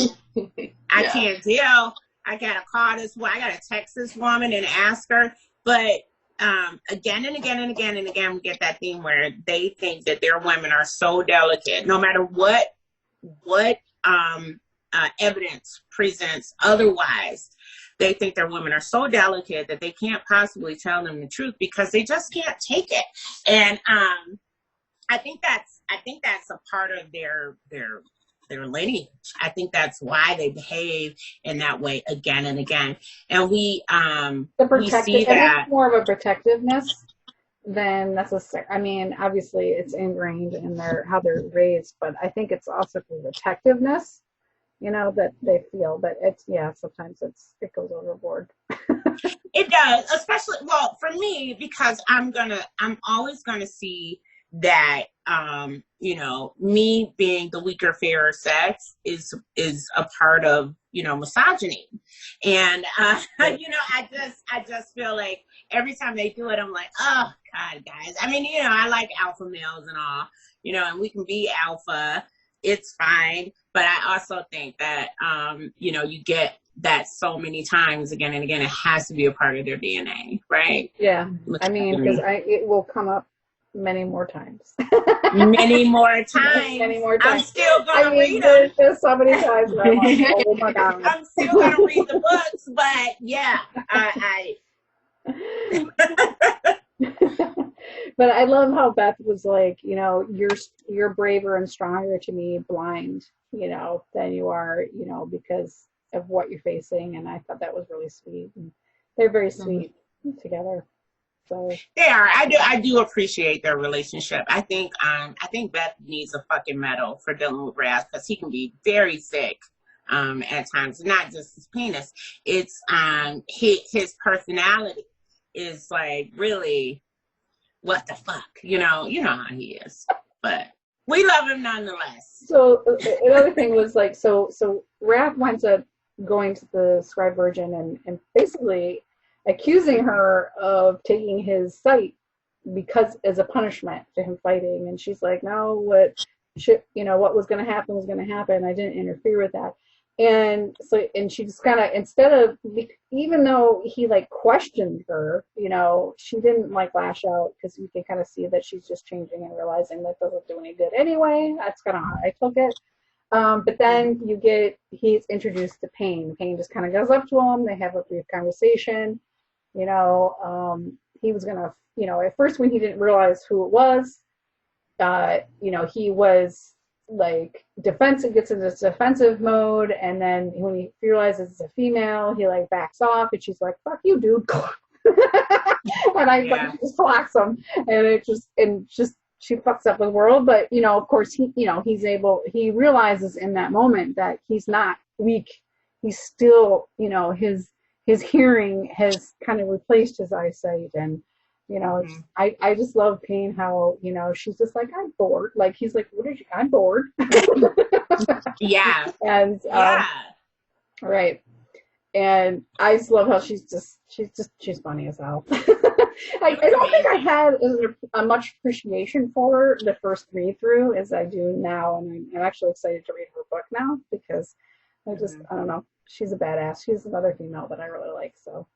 I can't deal. I gotta call this. I gotta text this woman and ask her." But again and again and again and again, we get that theme where they think that their women are so delicate, no matter what evidence presents otherwise. They think their women are so delicate that they can't possibly tell them the truth, because they just can't take it. And I think that's a part of their lineage. I think that's why they behave in that way again and again. And we see that it's more of a protectiveness than necessary. I mean, obviously it's ingrained in how they're raised, but I think it's also protectiveness, you know, that they feel. But it's, yeah, sometimes it goes overboard. It does, especially, well, for me, because I'm always gonna see that, you know, me being the weaker, fairer sex is a part of, you know, misogyny. And, you know, I just feel like every time they do it, I'm like, oh God, guys. I mean, you know, I like alpha males and all, you know, and we can be alpha. It's fine. But I also think that, you know, you get that so many times again and again. It has to be a part of their DNA, right? Yeah. I mean, because it will come up many more times. Many more times. Many more times. I'm still going to read them. There's so many times where I'm like, oh my God. I'm still going to read the books, but yeah, But I love how Beth was like, you know, you're braver and stronger to me blind, you know, than you are, you know, because of what you're facing. And I thought that was really sweet. And they're very sweet together. So they are. I do appreciate their relationship. I think Beth needs a fucking medal for dealing with Raz, because he can be very sick at times. Not just his penis. It's his personality is like really, what the fuck, you know how he is, but we love him nonetheless. So another thing was like, so Raph winds up going to the Scribe Virgin and basically accusing her of taking his sight because as a punishment to him fighting, and she's like, no, what was going to happen was going to happen. I didn't interfere with that. And so, and she just kind of, instead of, even though he like questioned her, you know, she didn't like lash out, because you can kind of see that she's just changing and realizing that doesn't do any good anyway. That's kind of how I took it. But then he's introduced to Pain. Pain just kind of goes up to him. They have a brief conversation. You know, he was going to, you know, at first when he didn't realize who it was, you know, he was like defensive, gets into this defensive mode, and then when he realizes it's a female, he like backs off, and she's like, fuck you, dude. And I like, just blocks him, and she fucks up the world. But you know, of course, he realizes in that moment that he's not weak. He's still, you know, his hearing has kind of replaced his eyesight. And you know, I just love Pain, how, you know, she's just like, I'm bored. Like, he's like, I'm bored. Yeah. And, right. And I just love how she's funny as hell. I don't think I had a much appreciation for her the first read through as I do now. And I'm actually excited to read her book now, because I don't know. She's a badass. She's another female that I really like. So,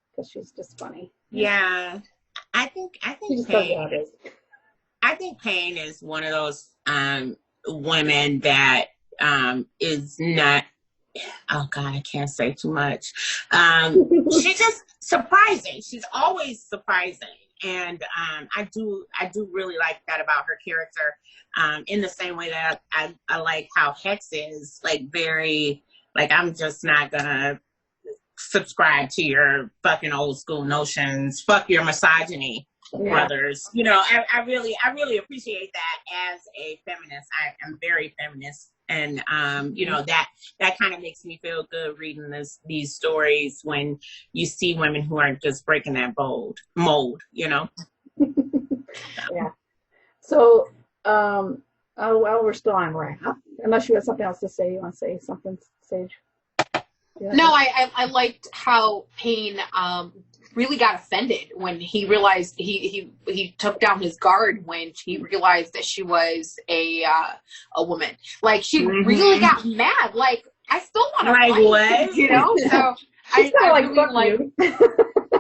because she's just funny. Yeah. I think Pain is one of those women that is not, oh God, I can't say too much. She's just surprising. She's always surprising. And I do really like that about her character. In the same way that I like how Hex is like very, like, I'm just not gonna subscribe to your fucking old school notions. Fuck your misogyny, brothers. You know, I really appreciate that as a feminist. I am very feminist, and you know, that kind of makes me feel good reading these stories when you see women who aren't just breaking that mold. You know. Yeah. So, well, we're still on Raph. Unless you have something else to say, you want to say something, Sage? Yeah. No, I liked how Pain really got offended when he realized he took down his guard when he realized that she was a woman. Like, she really got mad. Like, I still want to fight, what? You know? So I really like.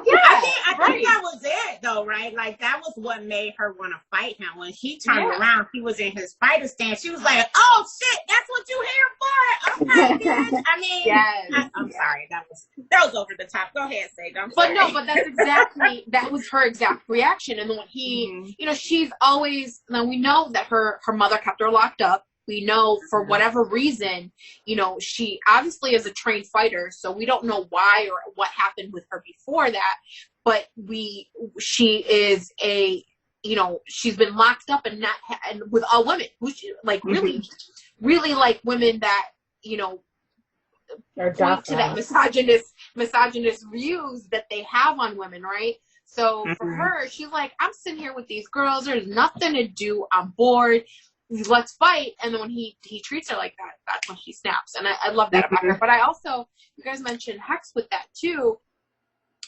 Yeah, I think that was it, though, right? Like, that was what made her want to fight him. When he turned around, he was in his fighter stance. She was like, "Oh shit, that's what you here for?" Okay, bitch. I mean, I'm sorry, that was over the top. Go ahead, Sage. But no, but that was her exact reaction. And then when he, you know, she's always, now we know that her mother kept her locked up. We know for whatever reason, you know, she obviously is a trained fighter, so we don't know why or what happened with her before that, but she is a, you know, she's been locked up and with all women, which like really like women that, you know, point to that misogynist views that they have on women, right? So for her, she's like, I'm sitting here with these girls. There's nothing to do. I'm bored. Let's fight. And then when he treats her like that, that's when she snaps. And I love that about her. But I also, you guys mentioned Hex with that too.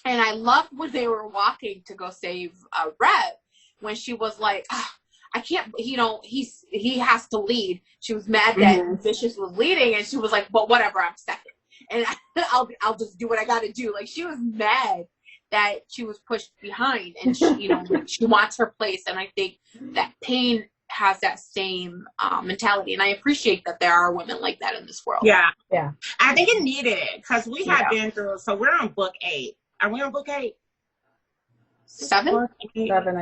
And I loved when they were walking to go save Rev, when she was like, I can't, he has to lead. She was mad that Vicious was leading, and she was like, but whatever, I'm second. And I'll just do what I got to do. Like, she was mad that she was pushed behind, and she, she wants her place. And I think that Pain has that same mentality, and I appreciate that there are women like that in this world. Yeah. I think it needed it, because we have been through. So we're on book 8. Are we on book 8? 7, I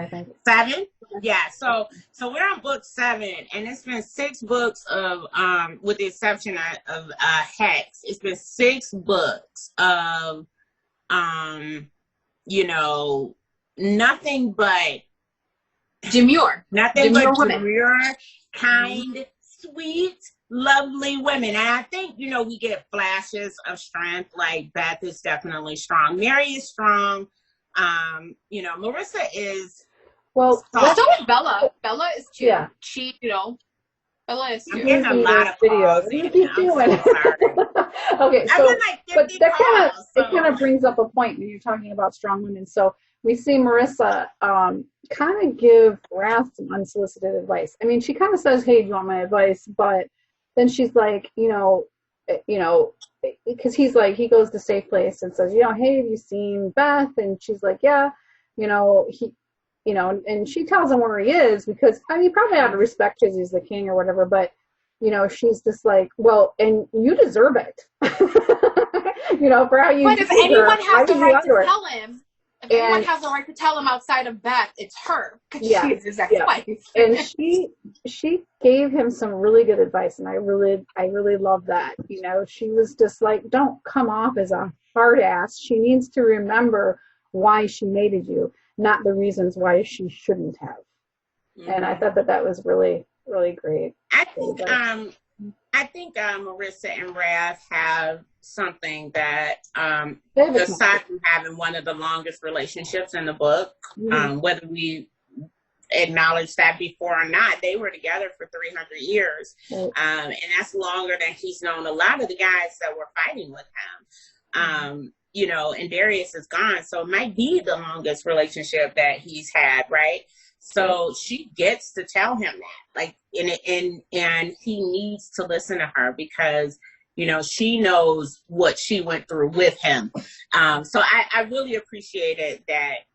think. 7? Yeah. So we're on book 7, and it's been 6 books of, with the exception of Hex, it's been 6 books of, nothing but demure. Nothing but women. demure, kind, sweet, lovely women. And I think, we get flashes of strength. Like, Beth is definitely strong. Mary is strong. Marissa is. Well, so is Bella. Bella is too. Yeah. She, Bella is too. I'm getting a lot of videos. What do you keep doing? Okay, so but that kind of brings up a point when you're talking about strong women. So we see Marissa kind of give Wrath some unsolicited advice. I mean, she kind of says, "Hey, do you want my advice?" But then she's like, because he's like, he goes to Safe Place and says, "Hey, have you seen Beth?" And she's like, "Yeah," and she tells him where he is, because probably out of respect because he's the king or whatever. But she's just like, well, and you deserve it. For how you. But if anyone has the right to tell him. If anyone has the right to tell him outside of Beth, it's her, because she's his ex-wife. And she gave him some really good advice, and I really love that. She was just like, don't come off as a hard ass. She needs to remember why she mated you, not the reasons why she shouldn't have. And I thought that was really, really great. I think Marissa and Raph have something that, aside from having one of the longest relationships in the book, whether we acknowledge that before or not, they were together for 300 years. And that's longer than he's known a lot of the guys that were fighting with him. And Darius is gone, so it might be the longest relationship that he's had, right? So she gets to tell him that, like, and he needs to listen to her, because, she knows what she went through with him. So I really appreciated that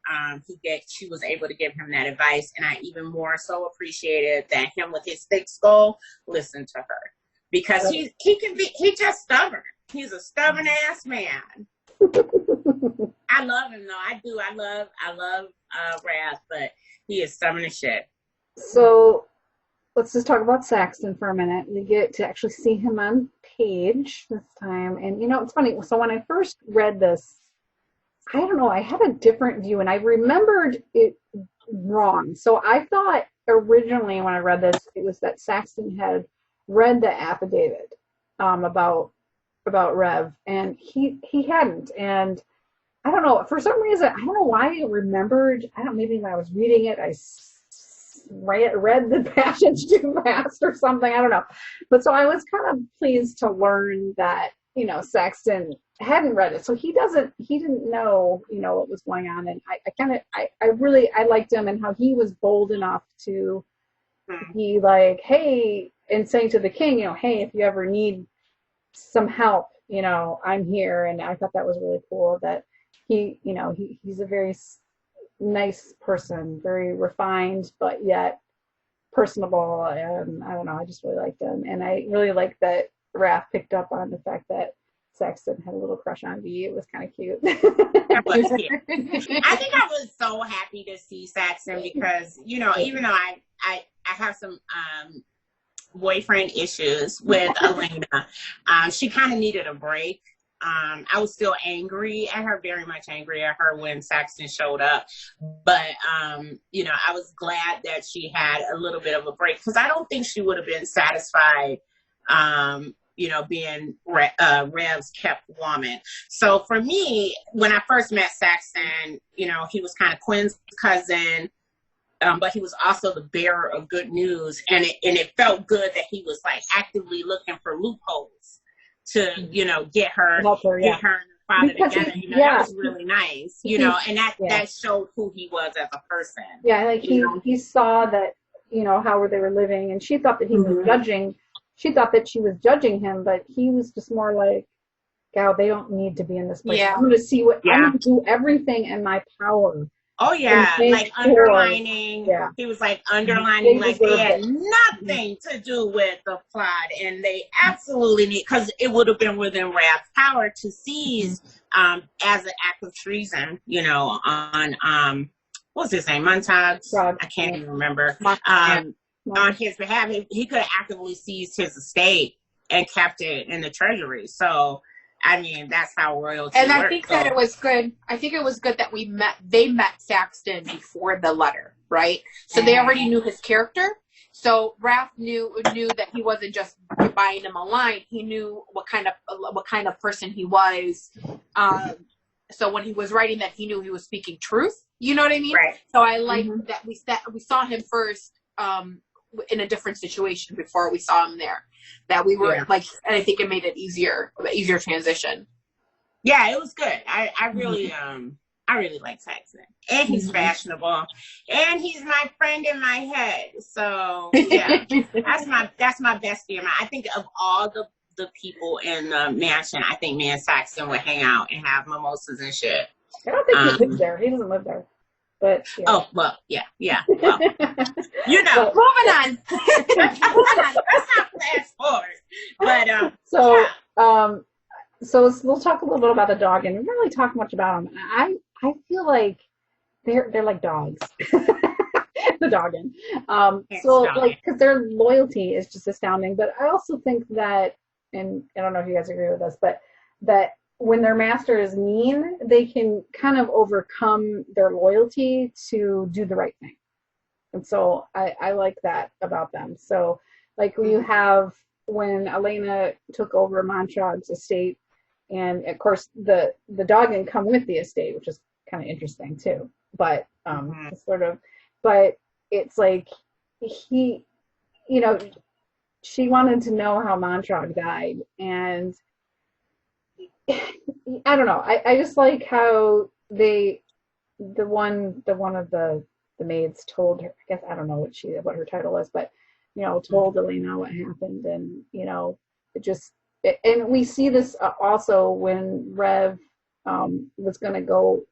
she was able to give him that advice, and I even more so appreciated that him with his thick skull listened to her, because he's just stubborn. He's a stubborn ass man. I love him though. I do. I love Wrath, but he is stubborn as shit. So let's just talk about Saxton for a minute. We get to actually see him on page this time. And it's funny. So when I first read this, I don't know, I had a different view, and I remembered it wrong. So I thought originally when I read this, it was that Saxton had read the affidavit about Rev, and he hadn't. And I don't know, for some reason, I don't know why I remembered, maybe when I was reading it, I read the passage too fast or something, I don't know. But so I was kind of pleased to learn that, Saxton hadn't read it. So he didn't know, what was going on. And I liked him, and how he was bold enough to be like, hey, and saying to the king, hey, if you ever need some help, I'm here. And I thought that was really cool that he's a very nice person, very refined, but yet personable. And I don't know, I just really liked him. And I really liked that Raph picked up on the fact that Saxton had a little crush on V. It was kind of cute. That was cute. I think I was so happy to see Saxton, because, even though I have some boyfriend issues with Elena, she kind of needed a break. I was still angry at her, very much angry at her when Saxton showed up. But, I was glad that she had a little bit of a break, because I don't think she would have been satisfied, being Rev's kept woman. So for me, when I first met Saxon, he was kind of Quinn's cousin, but he was also the bearer of good news, and it felt good that he was like actively looking for loopholes to get her and her father because together. That was really nice, and that showed who he was as a person. Yeah, like he saw that how they were living, and she thought that he was judging. She thought that she was judging him, but he was just more like, "Gal, they don't need to be in this place. I'm going to see I'm going to do everything in my power." Oh yeah, like underlining. Yeah. He was like underlining, like they had nothing to do with the plot, and they absolutely need, because it would have been within Rev's power to seize, as an act of treason, on what was his name, Montag? I can't even remember. On his behalf, he could have actively seized his estate and kept it in the treasury. So. I mean, that's how royalty And works. I think that it was good. I think it was good that they met Saxton before the letter, right? So they already knew his character. So Raph knew that he wasn't just buying him a line. He knew what kind of person he was. So when he was writing that, he knew he was speaking truth. You know what I mean? Right. So I like that we saw him first in a different situation before we saw him there. That we were and I think it made it easier transition. Yeah, it was good. I really I really like Saxon, and he's fashionable, and he's my friend in my head. So yeah, that's my bestie. I think of all the people in the mansion, I think me and Saxon would hang out and have mimosas and shit. I don't think he lives there. He doesn't live there. But oh well, yeah. Well, moving on. Let's not flash forward. But so we'll talk a little bit about the dog, and we don't really talk much about them. I feel like they're like dogs. The dogging. So like, because their loyalty is just astounding. But I also think that, and I don't know if you guys agree with this, but that when their master is mean, they can kind of overcome their loyalty to do the right thing. And so I like that about them. So like when Elena took over Montrog's estate, and of course the dog didn't come with the estate, which is kind of interesting too. But but it's like she wanted to know how Montrog died, and I don't know. I just like how the one of the maids told her. I guess I don't know what her title was, but told Elena what happened, and and we see this also when Rev was going to go.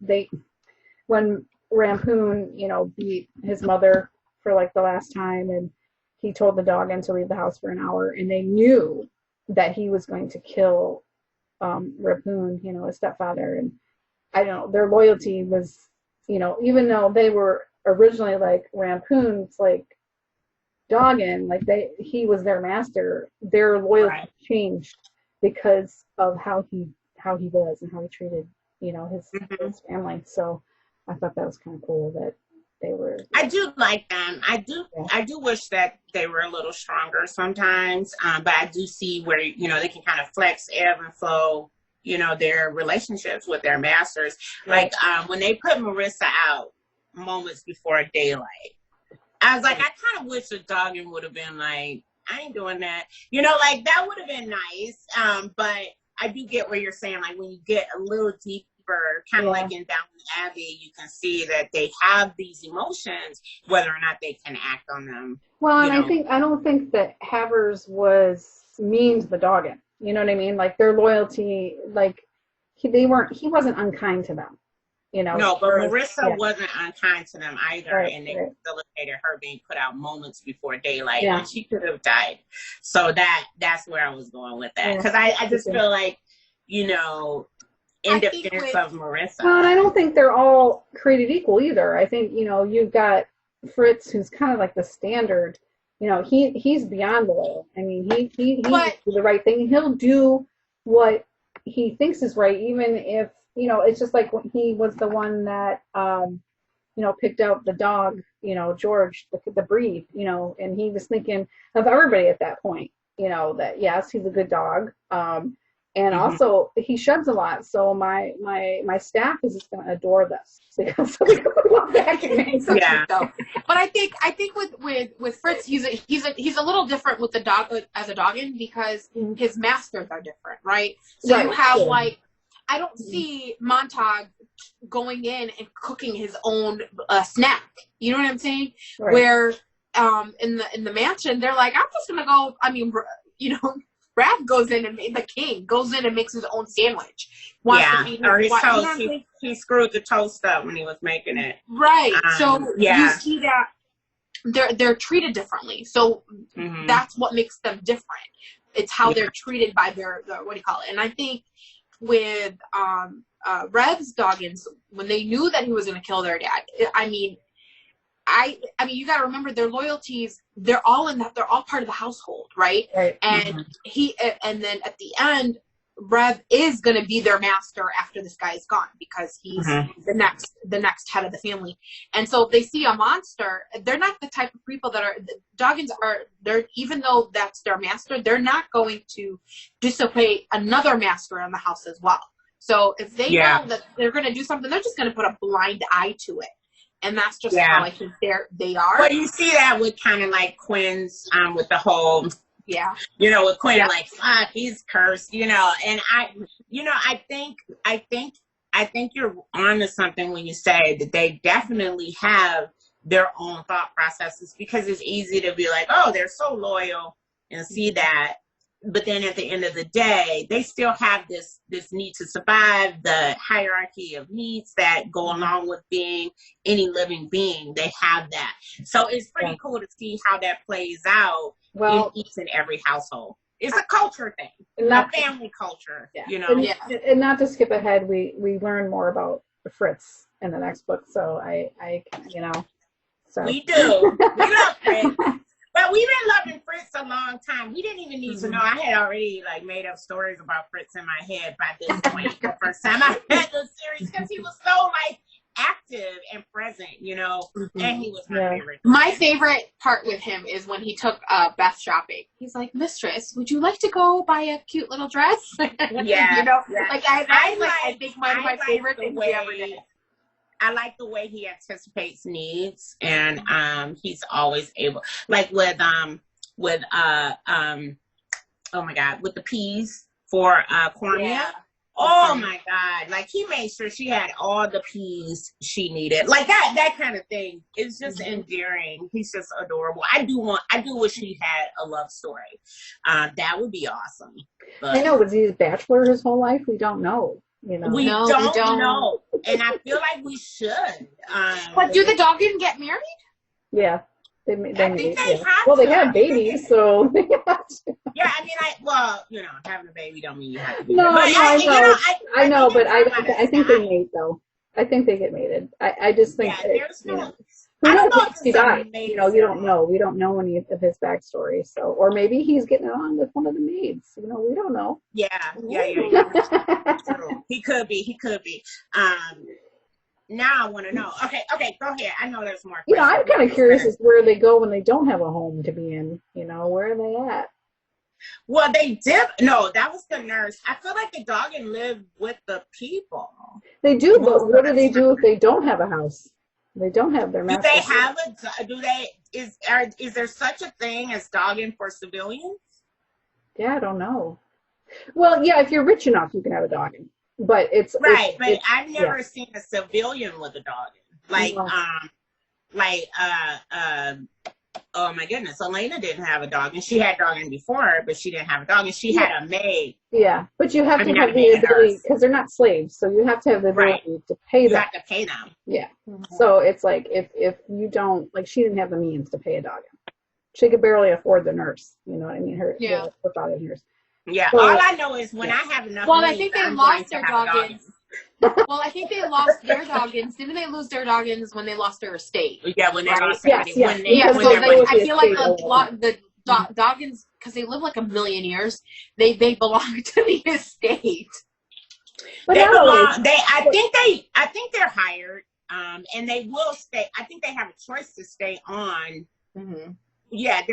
When Rampoon beat his mother for like the last time, and he told the doggin to leave the house for an hour, and they knew that he was going to kill Rampoon, his stepfather, and I don't know, their loyalty was, even though they were originally like Rampoon's like doggin, like he was their master, their loyalty changed because of how he was and how he treated, his family. So I thought that was kind of cool that they were. I do like them. I do wish that they were a little stronger sometimes. But I do see where, they can kind of flex, ebb and flow, their relationships with their masters. Like when they put Marissa out moments before daylight, I was like, I kind of wish the dogging would have been like, I ain't doing that. Like that would have been nice. But I do get what you're saying. Like when you get a little deeper, kind of like in Downton Abbey, you can see that they have these emotions, whether or not they can act on them. Well, and I don't think that Havers was mean to the doggin. You know what I mean? Like their loyalty, like he wasn't unkind to them. No, but Marissa wasn't unkind to them either, and they facilitated her being put out moments before daylight, and she could have died. So that's where I was going with that, because I just feel like, in defense of Marissa. Well, and I don't think they're all created equal either. I think, you've got Fritz, who's kind of like the standard. He's beyond loyal. I mean, he do the right thing. He'll do what he thinks is right, even if, it's just like when he was the one that, picked out the dog, George, the breed, and he was thinking of everybody at that point, that yes, he's a good dog. And also he sheds a lot. So my staff is just going to adore this because we love that. Yeah. But I think with Fritz, he's a little different with the dog as a doggin because his masters are different, right? So you have I don't see Montag going in and cooking his own snack. You know what I'm saying? Right. Where in the mansion, they're like, I'm just gonna go. I mean, Brad goes in and the king goes in and makes his own sandwich. Or his toast. He screwed the toast up when he was making it. Right. So you see that they're treated differently. So that's what makes them different. It's how they're treated by their what do you call it? And I think with Rev's doggins, when they knew that he was going to kill their dad, I mean, you got to remember their loyalties. They're all part of the household, right? And and then at the end, Rev is going to be their master after this guy is gone because he's the next head of the family. And so if they see a monster, they're not the type of people that doggins are. They're, even though that's their master, they're not going to disobey another master in the house as well. So if they know that they're going to do something, they're just going to put a blind eye to it. And that's just how I think they are. Well, you see that with kind of like Quinn's, with the whole, with Quinn, like, fuck, he's cursed, and I think you're onto something when you say that they definitely have their own thought processes, because it's easy to be like, oh, they're so loyal and see that. But then at the end of the day, they still have this need to survive, the hierarchy of needs that go along with being any living being. They have that. So it's pretty cool to see how that plays out in each and every household. It's a culture thing, a family culture, And not to skip ahead, we learn more about Fritz in the next book. So so. We do. We love Fritz. But we've been loving Fritz a long time. We didn't even need to know. I had already made up stories about Fritz in my head by this point. The first time I read the series, because he was so active and present, and he was my favorite. My favorite part with him is when he took Beth shopping. He's like, "Mistress, would you like to go buy a cute little dress?" I think one of my favorite things he ever did. I like the way he anticipates needs, and he's always able, with oh my God, with the peas for Cormia. Oh my God, he made sure she had all the peas she needed, that kind of thing. It's just endearing. He's just adorable. I do wish he had a love story. That would be awesome. But I know, was he a bachelor his whole life? We don't know. We don't know, and I feel like we should. But do the doggins get married? Yeah, they they have babies, so they have to. Yeah, I mean, having a baby don't mean you have to be. No, I know, but I think they mate though. I think they get mated. I just think there's no. Who knows if he died? You don't know. We don't know any of his backstory. So, or maybe he's getting on with one of the maids. We don't know. Yeah. True. He could be. Now I want to know. Okay, go ahead. I know there's more. I'm kind of curious as where they go when they don't have a home to be in. Where are they at? Well, they did. No, that was the nurse. I feel like the doggin lived with the people. They do, but what do they do if they don't have a house? They don't have their master. Is there such a thing as dogging for civilians? Yeah, I don't know. Well, yeah, if you're rich enough, you can have a dogging. But I've never seen a civilian with a dogging. Oh my goodness, Elena didn't have a dog, and she had dogging before, but she didn't have a dog, and she had a maid. Yeah, but you have to have the ability, because they're not slaves, so you have to have the ability to pay them. You have to pay them. Yeah. So it's like if you don't, she didn't have the means to pay a dogging. She could barely afford the nurse. You know what I mean? Her father's nurse. Yeah. So, all I know is when I have enough. Well, I think they lost their doggins. Well, I think they lost their doggins. Didn't they lose their doggins when they lost their estate? Yeah, when they lost their estate. I feel like the doggins, because they live a million years, they belong to the estate. But I think they're hired, and they will stay. I think they have a choice to stay on. not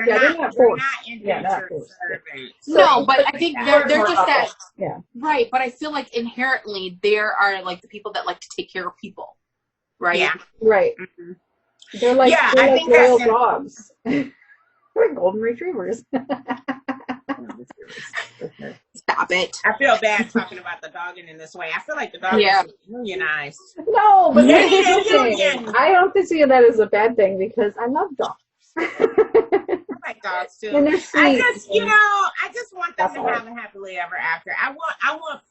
indentured servants. No, but I think they're just that. Yeah. Right, but I feel like inherently there are like the people that like to take care of people. Right? Yeah. Right. Mm-hmm. They're like, I think loyal dogs. They're golden retrievers. Stop it. I feel bad talking about the dogging in this way. I feel like the dog is unionized. No, but I don't see that as a bad thing because I love dogs. I like dogs too. And they're sweet. I just want them to have a happily ever after. I want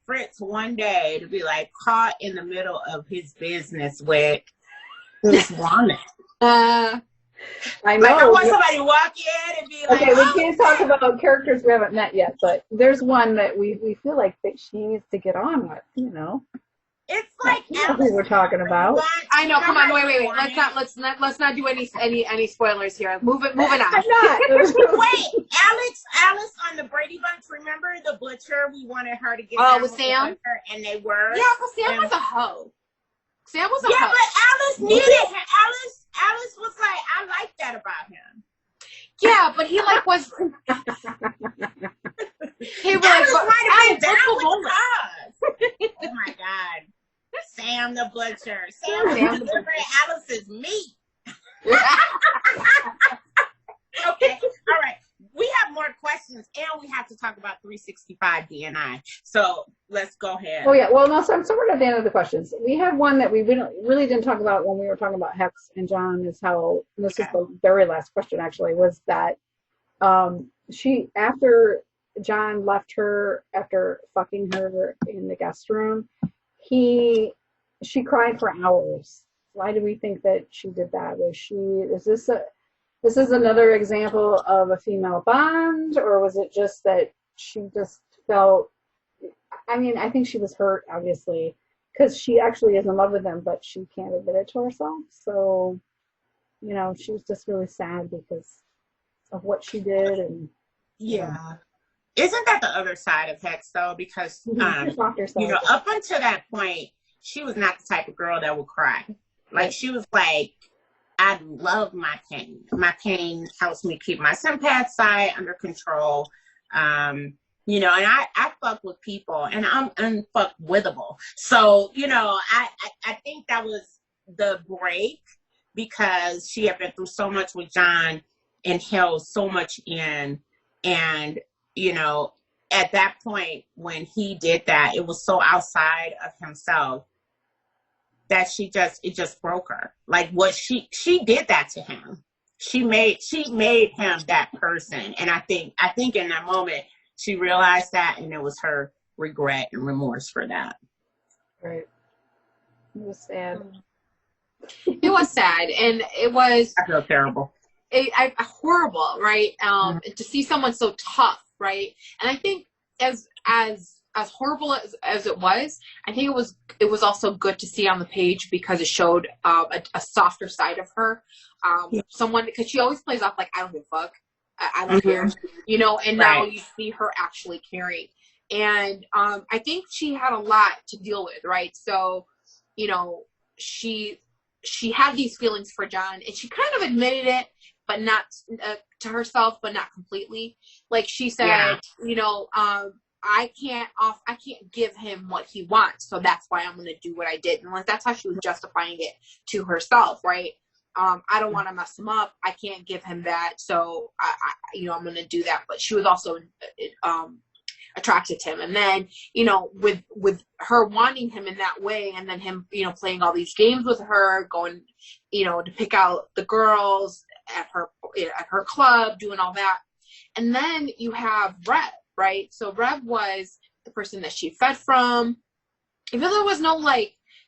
Fritz one day to be like caught in the middle of his business with this woman. I know. Like I want somebody to walk in and be like, okay, we can't talk about characters we haven't met yet, but there's one that we feel like that she needs to get on with, It's like who we're talking about. I know. Come on, wait. Let's not do any spoilers here. Moving on. I'm not. Wait, Alice on the Brady Bunch. Remember the butcher? We wanted her to get. Oh, with Sam. And they were. Yeah, but Sam was a hoe. Sam was a hoe. Yeah, but Alice needed him. Alice was like, I like that about him. Yeah, but he like was. He was like, oh my God. Sam the butcher. Sam the butcher. Alice is me. Okay. All right. We have more questions and we have to talk about 365 DNI. So let's go ahead. Oh, yeah. Well, no, so we're at the end of the questions. We have one that we really didn't talk about when we were talking about Hex and John is how, this is the very last question actually, was that she, after John left her, after fucking her in the guest room, she cried for hours. Why do we think that she did that? This is another example of a female bond, or was it just that she just felt, I think she was hurt, obviously, because she actually is in love with him, but she can't admit it to herself. So, she was just really sad because of what she did. And yeah. Isn't that the other side of Hex, though? Because, up until that point, she was not the type of girl that would cry. Like, she was like, I love my pain. My pain helps me keep my sympath side under control. And I fuck with people and I'm unfuckwithable. So, I think that was the break because she had been through so much with John and held so much in. And, at that point when he did that, it was so outside of himself that it just broke her. Like what she did that to him. She made him that person. And I think in that moment she realized that, and it was her regret and remorse for that. Right. It was sad. It was sad, and it was. I feel terrible. Horrible, right? To see someone so tough, right? And I think as horrible as it was, I think it was also good to see on the page because it showed a softer side of her. Someone, because she always plays off like, I don't give a fuck, I don't care, and now you see her actually caring. And I think she had a lot to deal with, right? So, she had these feelings for John, and she kind of admitted it, but not to herself, but not completely. Like she said, I can't give him what he wants, so that's why I'm gonna do what I did. And like that's how she was justifying it to herself, right? I don't want to mess him up. I can't give him that, so I'm gonna do that. But she was also attracted to him, and then with her wanting him in that way, and then him playing all these games with her, going to pick out the girls at her club, doing all that, and then you have Rev. Right, so Rev was the person that she fed from. Even though there was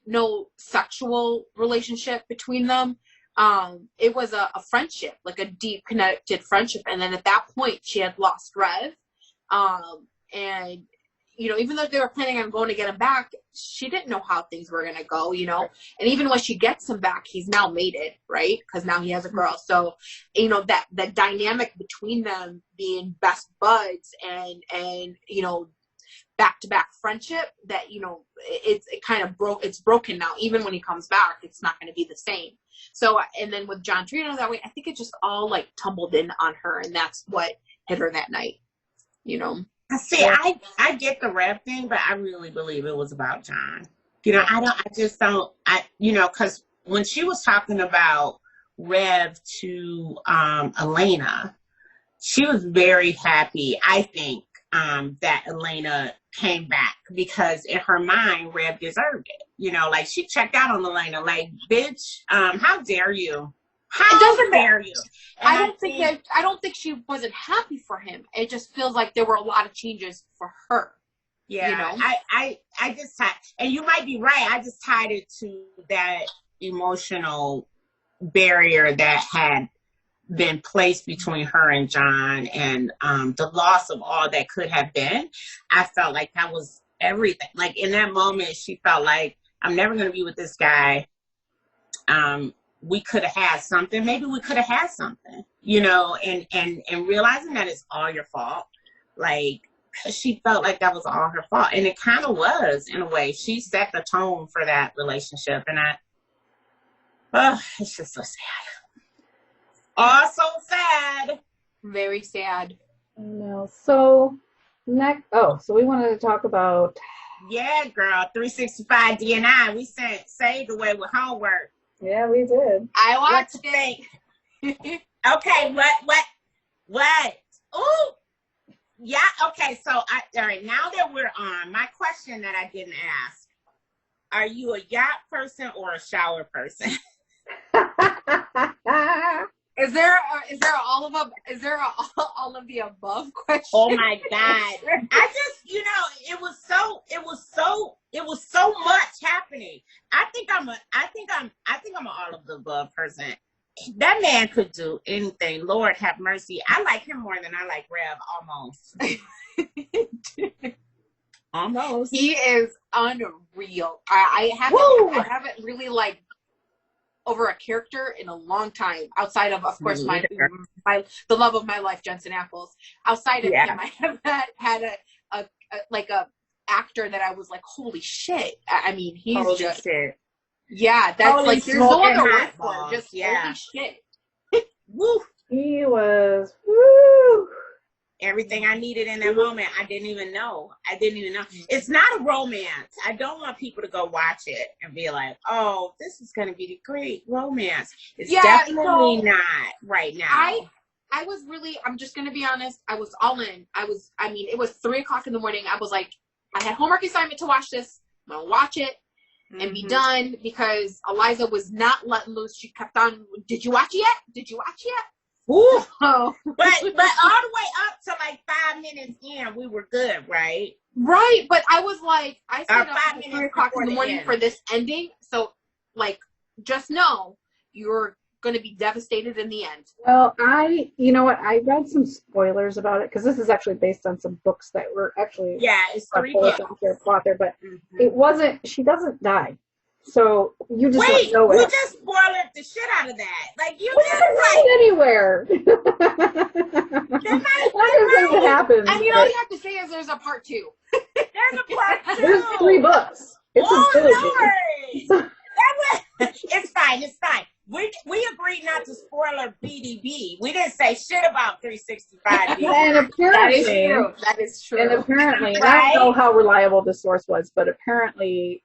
no sexual relationship between them, it was a friendship, like a deep connected friendship. And then at that point, she had lost Rev, and even though they were planning on going to get him back, she didn't know how things were gonna go, And even when she gets him back, he's now mated, right? Because now he has a girl. So, that dynamic between them being best buds and back-to-back friendship that, you know, it's broken now. Even when he comes back, it's not going to be the same. So, and then with John Trino that way, I think it just all like tumbled in on her, and that's what hit her that night, you know. See, I get the Rev thing, but I really believe it was about John. You know, you know, because when she was talking about Rev to Elena, she was very happy, I think, that Elena came back, because in her mind, Rev deserved it. You know, like, she checked out on Elena, like, bitch, how dare you? How dare you? And I don't think she wasn't happy for him. It just feels like there were a lot of changes for her. Yeah, you know? I just tied, and you might be right, I just tied it to that emotional barrier that had been placed between her and John, and the loss of all that could have been. I felt like that was everything. Like, in that moment, she felt like, I'm never going to be with this guy. We could have had something. Maybe we could have had something, you know, and realizing that it's all your fault. Like, she felt like that was all her fault. And it kind of was, in a way. She set the tone for that relationship. And it's just so sad. Oh, so sad. Very sad. No. So so we wanted to talk about. Yeah, girl. 365 DNI. We saved away with homework. Yeah, we did. I watched it. Okay, what? Ooh. Yeah, okay, so all right, now that we're on, my question that I didn't ask, are you a yacht person or a shower person? Is there all of the above question? Oh my God. I just, you know, it was so much happening. I think I'm an all of the above person. That man could do anything. Lord have mercy. I like him more than I like Rev, almost. Almost. He is unreal. I haven't really like over a character in a long time, outside of course the love of my life, Jensen Ackles. Outside of him, I have had a actor that I was like, holy shit. I mean, he's holy just shit. Yeah, that's holy like there's no other word for it. Just holy shit. Woo. He was woo. Everything I needed in that moment, I didn't even know. It's not a romance. I don't want people to go watch it and be like, oh, this is going to be the great romance. It's definitely not right now. I was really, I'm just going to be honest, I was all in. It was 3:00 in the morning. I was like, I had homework assignment to watch this. I'm going to watch it and be done, because Eliza was not letting loose. She kept on, did you watch it yet? Ooh. Oh. But all the way up to like 5 minutes in, we were good, right? Right, but I was like, I stayed up 5 at minutes 3:00 in the morning for this ending. So, like, just know you're going to be devastated in the end. Well, you know what? I read some spoilers about it, because this is actually based on some books that were actually it's 3 books. Author, but it wasn't. She doesn't die. So you just wait. Don't know you just spoiled the shit out of that. Like you didn't write anywhere. What happens? I mean, all you have to say is there's a part 2. There's a part 2. There's 3 books. It's a trilogy. It's fine. It's fine. We agreed not to spoiler BDB. We didn't say shit about 365. And apparently, that is true. And apparently, right? I don't know how reliable the source was, but apparently,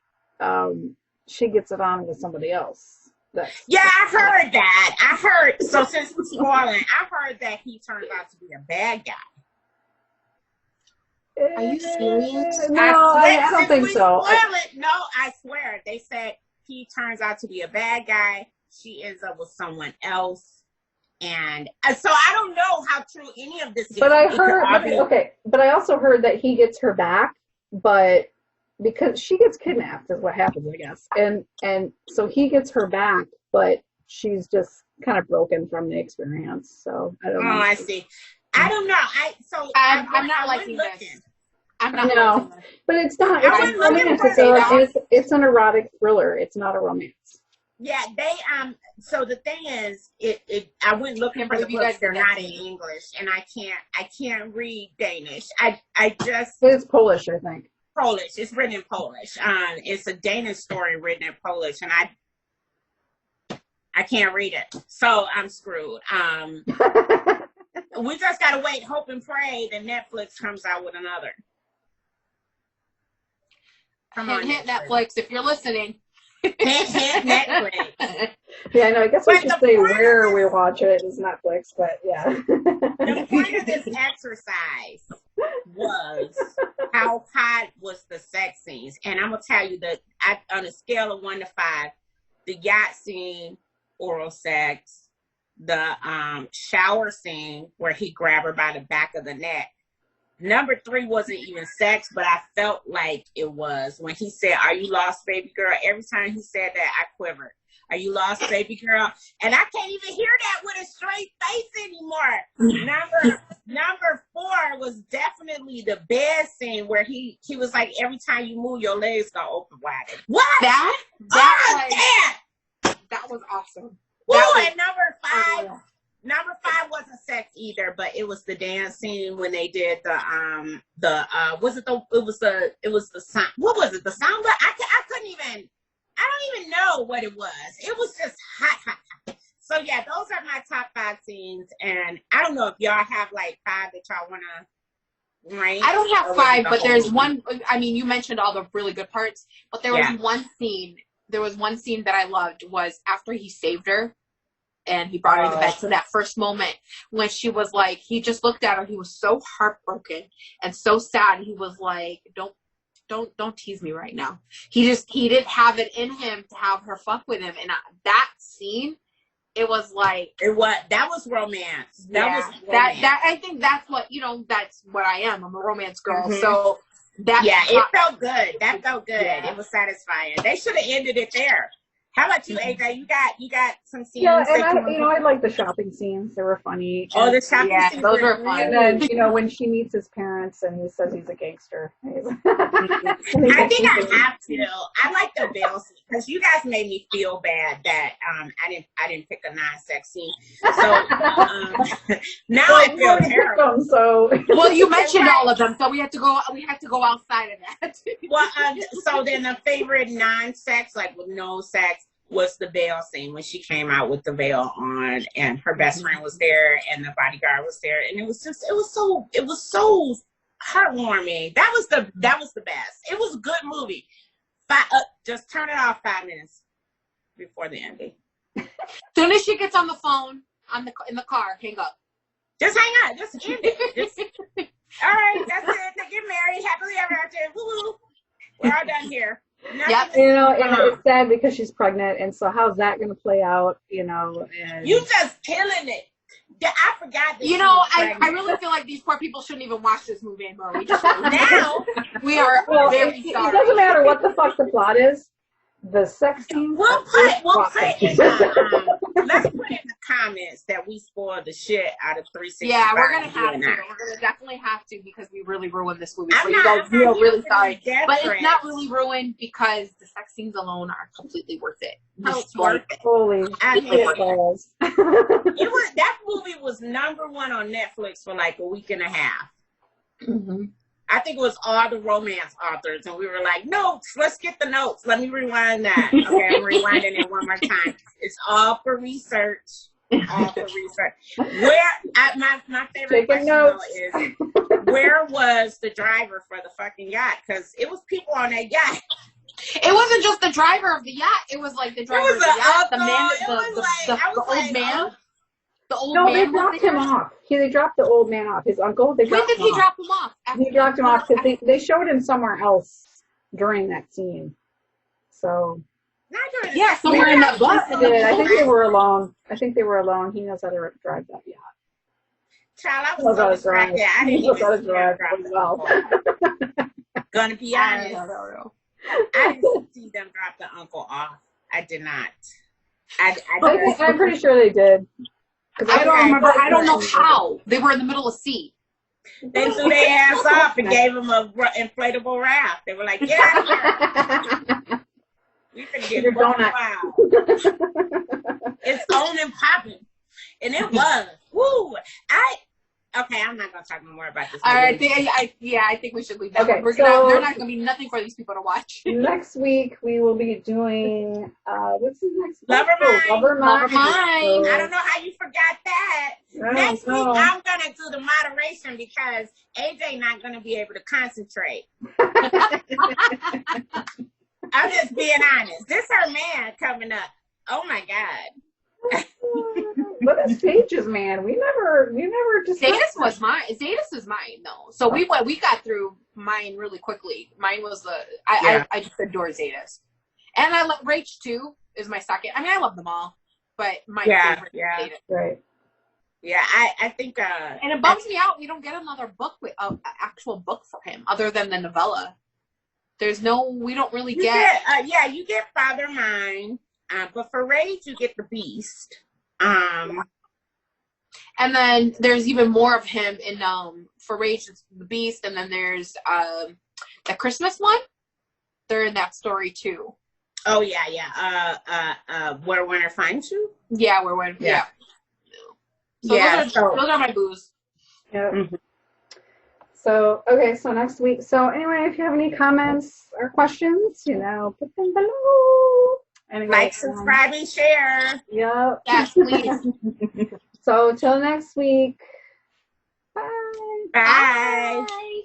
she gets it on with somebody else. I heard that. So since we're spoiling, I heard that he turns out to be a bad guy. Are you serious? No, I don't think so. No, I swear. They said he turns out to be a bad guy. She ends up with someone else. And so I don't know how true any of this is. But I heard, but I also heard that he gets her back, but because she gets kidnapped is what happens, I guess. And so he gets her back, but she's just kind of broken from the experience. So I don't know. Oh, I see. I don't know. I'm not liking this. I'm not liking this. But it's not. It's an erotic thriller. It's not a romance. Yeah, they so the thing is, I went looking for the books. They're not in English, and I can't read Danish. I just It's Polish, I think. Polish. It's written in Polish. It's a Danish story written in Polish, and I can't read it, so I'm screwed. We just gotta wait, hope, and pray that Netflix comes out with another. Come on, hit Netflix if you're listening. Hit Netflix. Yeah, no, I guess we should say where we watch it is Netflix, but yeah. The point of this exercise was how hot was the sex scenes. And I'm going to tell you that on a scale of 1 to 5, the yacht scene, oral sex, the shower scene where he grabbed her by the back of the neck. Number 3 wasn't even sex, but I felt like it was. When he said, "Are you lost, baby girl?" Every time he said that, I quivered. "Are you lost, baby girl?" And I can't even hear that with a straight face anymore. Number 4 was definitely the bed scene where he was like, "Every time you move, your legs gonna open wide." What? That was awesome. Woo, and number 5 wasn't sex either, but it was the dance scene when they did the sound. What was it? The sound? I don't even know what it was. It was just hot. So yeah, those are my top 5 scenes, and I don't know if y'all have like 5 that y'all want to rank. I don't have 5, but there's one. I mean, you mentioned all the really good parts, but there was one scene. There was one scene that I loved was after he saved her. And he brought her to the bed. So that first moment when she was like, he just looked at her. He was so heartbroken and so sad. He was like, don't tease me right now. He didn't have it in him to have her fuck with him. And that scene, it was like, that was romance. That I think that's what, that's what I am. I'm a romance girl. Mm-hmm. So it felt good. That felt good. Yeah. It was satisfying. They should have ended it there. How about you, AJ? You got some scenes. Yeah, and I like the shopping scenes. They were funny. Oh, the shopping scenes. Those are fun. And then, when she meets his parents and he says he's a gangster. I think I have to. I like the veil scene because you guys made me feel bad that I didn't pick a non-sex scene. So now I feel terrible. Well, you mentioned all of them, so we had to go outside of that. Well, so then the favorite non-sex, like with no sex, was the veil scene when she came out with the veil on and her best friend was there and the bodyguard was there, and it was so heartwarming. That was the best. It was a good movie. Just turn it off 5 minutes before the ending. Soon as she gets on the phone in the car, hang up. Just hang up. Just end it. All right, that's it. They get married happily ever after. Woo-hoo. We're all done here. Yep. And it's sad because she's pregnant, and so how's that going to play out? And you just killing it. Yeah, I forgot. I really feel like these poor people shouldn't even watch this movie anymore. We are very sorry. It doesn't matter what the fuck the plot is. The sex scenes. We'll put in the let's put in the comments that we spoiled the shit out of 365. Yeah, we're gonna have to. We're gonna definitely have to because we really ruined this movie. So you guys feel really sorry, but it's not really ruined because the sex scenes alone are completely worth it. Holy shit! That movie was number 1 on Netflix for like a week and a half. Mm-hmm. I think it was all the romance authors, and we were like, notes, let's get the notes. Let me rewind that. Okay, I'm rewinding it one more time. It's all for research. All for research. My favorite question though is, where was the driver for the fucking yacht? Because it was people on that yacht. It wasn't just the driver of the yacht. It was like the driver of the yacht, the man, the old man. The old man. They dropped him off. They dropped the old man off. His uncle. When did he drop him off? He dropped him off because they showed him somewhere else during that scene. So. Somewhere in that bus. I think they were alone. He knows how to drive that yacht. Child, I was so distracted. I didn't even drive well. Gonna be honest. I didn't see them drop the uncle off. I did not. I'm pretty sure they did. I don't remember. I don't know how. They were in the middle of sea. They threw their ass off and gave them a inflatable raft. They were like, "Get out of here." We finna get Your buck donut. wild. It's on and popping. And it was. Woo! Okay, I'm not gonna talk no more about this. I think we should leave that. Okay, There's not gonna be nothing for these people to watch. Next week we will be doing what's the next one? Lovermind. Lovermind. Lovermind. I don't know how you forgot that. Next week I'm gonna do the moderation because AJ not gonna be able to concentrate. I'm just being honest. This her man coming up. Oh my God. What is Saige's man? We never discussed. Zetas was mine. Zetas is mine though. So we got through mine really quickly. Mine was I just adore Zetas. And I love Rach too is my second. I mean I love them all. But my favorite is Zetas. Right. Yeah, I think and it bums me out we don't get another book with an actual book for him other than the novella. We don't really get you get Father Mine, but for Rage you get the Beast. And then there's even more of him in for Rage it's the Beast, and then there's the Christmas one. They're in that story too. Oh yeah. Where Winter Finds You? Yeah, Where Winter. Yeah. So those are my boos. Yep. Mm-hmm. So, okay, so next week. So, anyway, if you have any comments or questions, put them below. Anyway, like, subscribe, and share. Yep. Yes, please. So, till next week. Bye. Bye. Bye.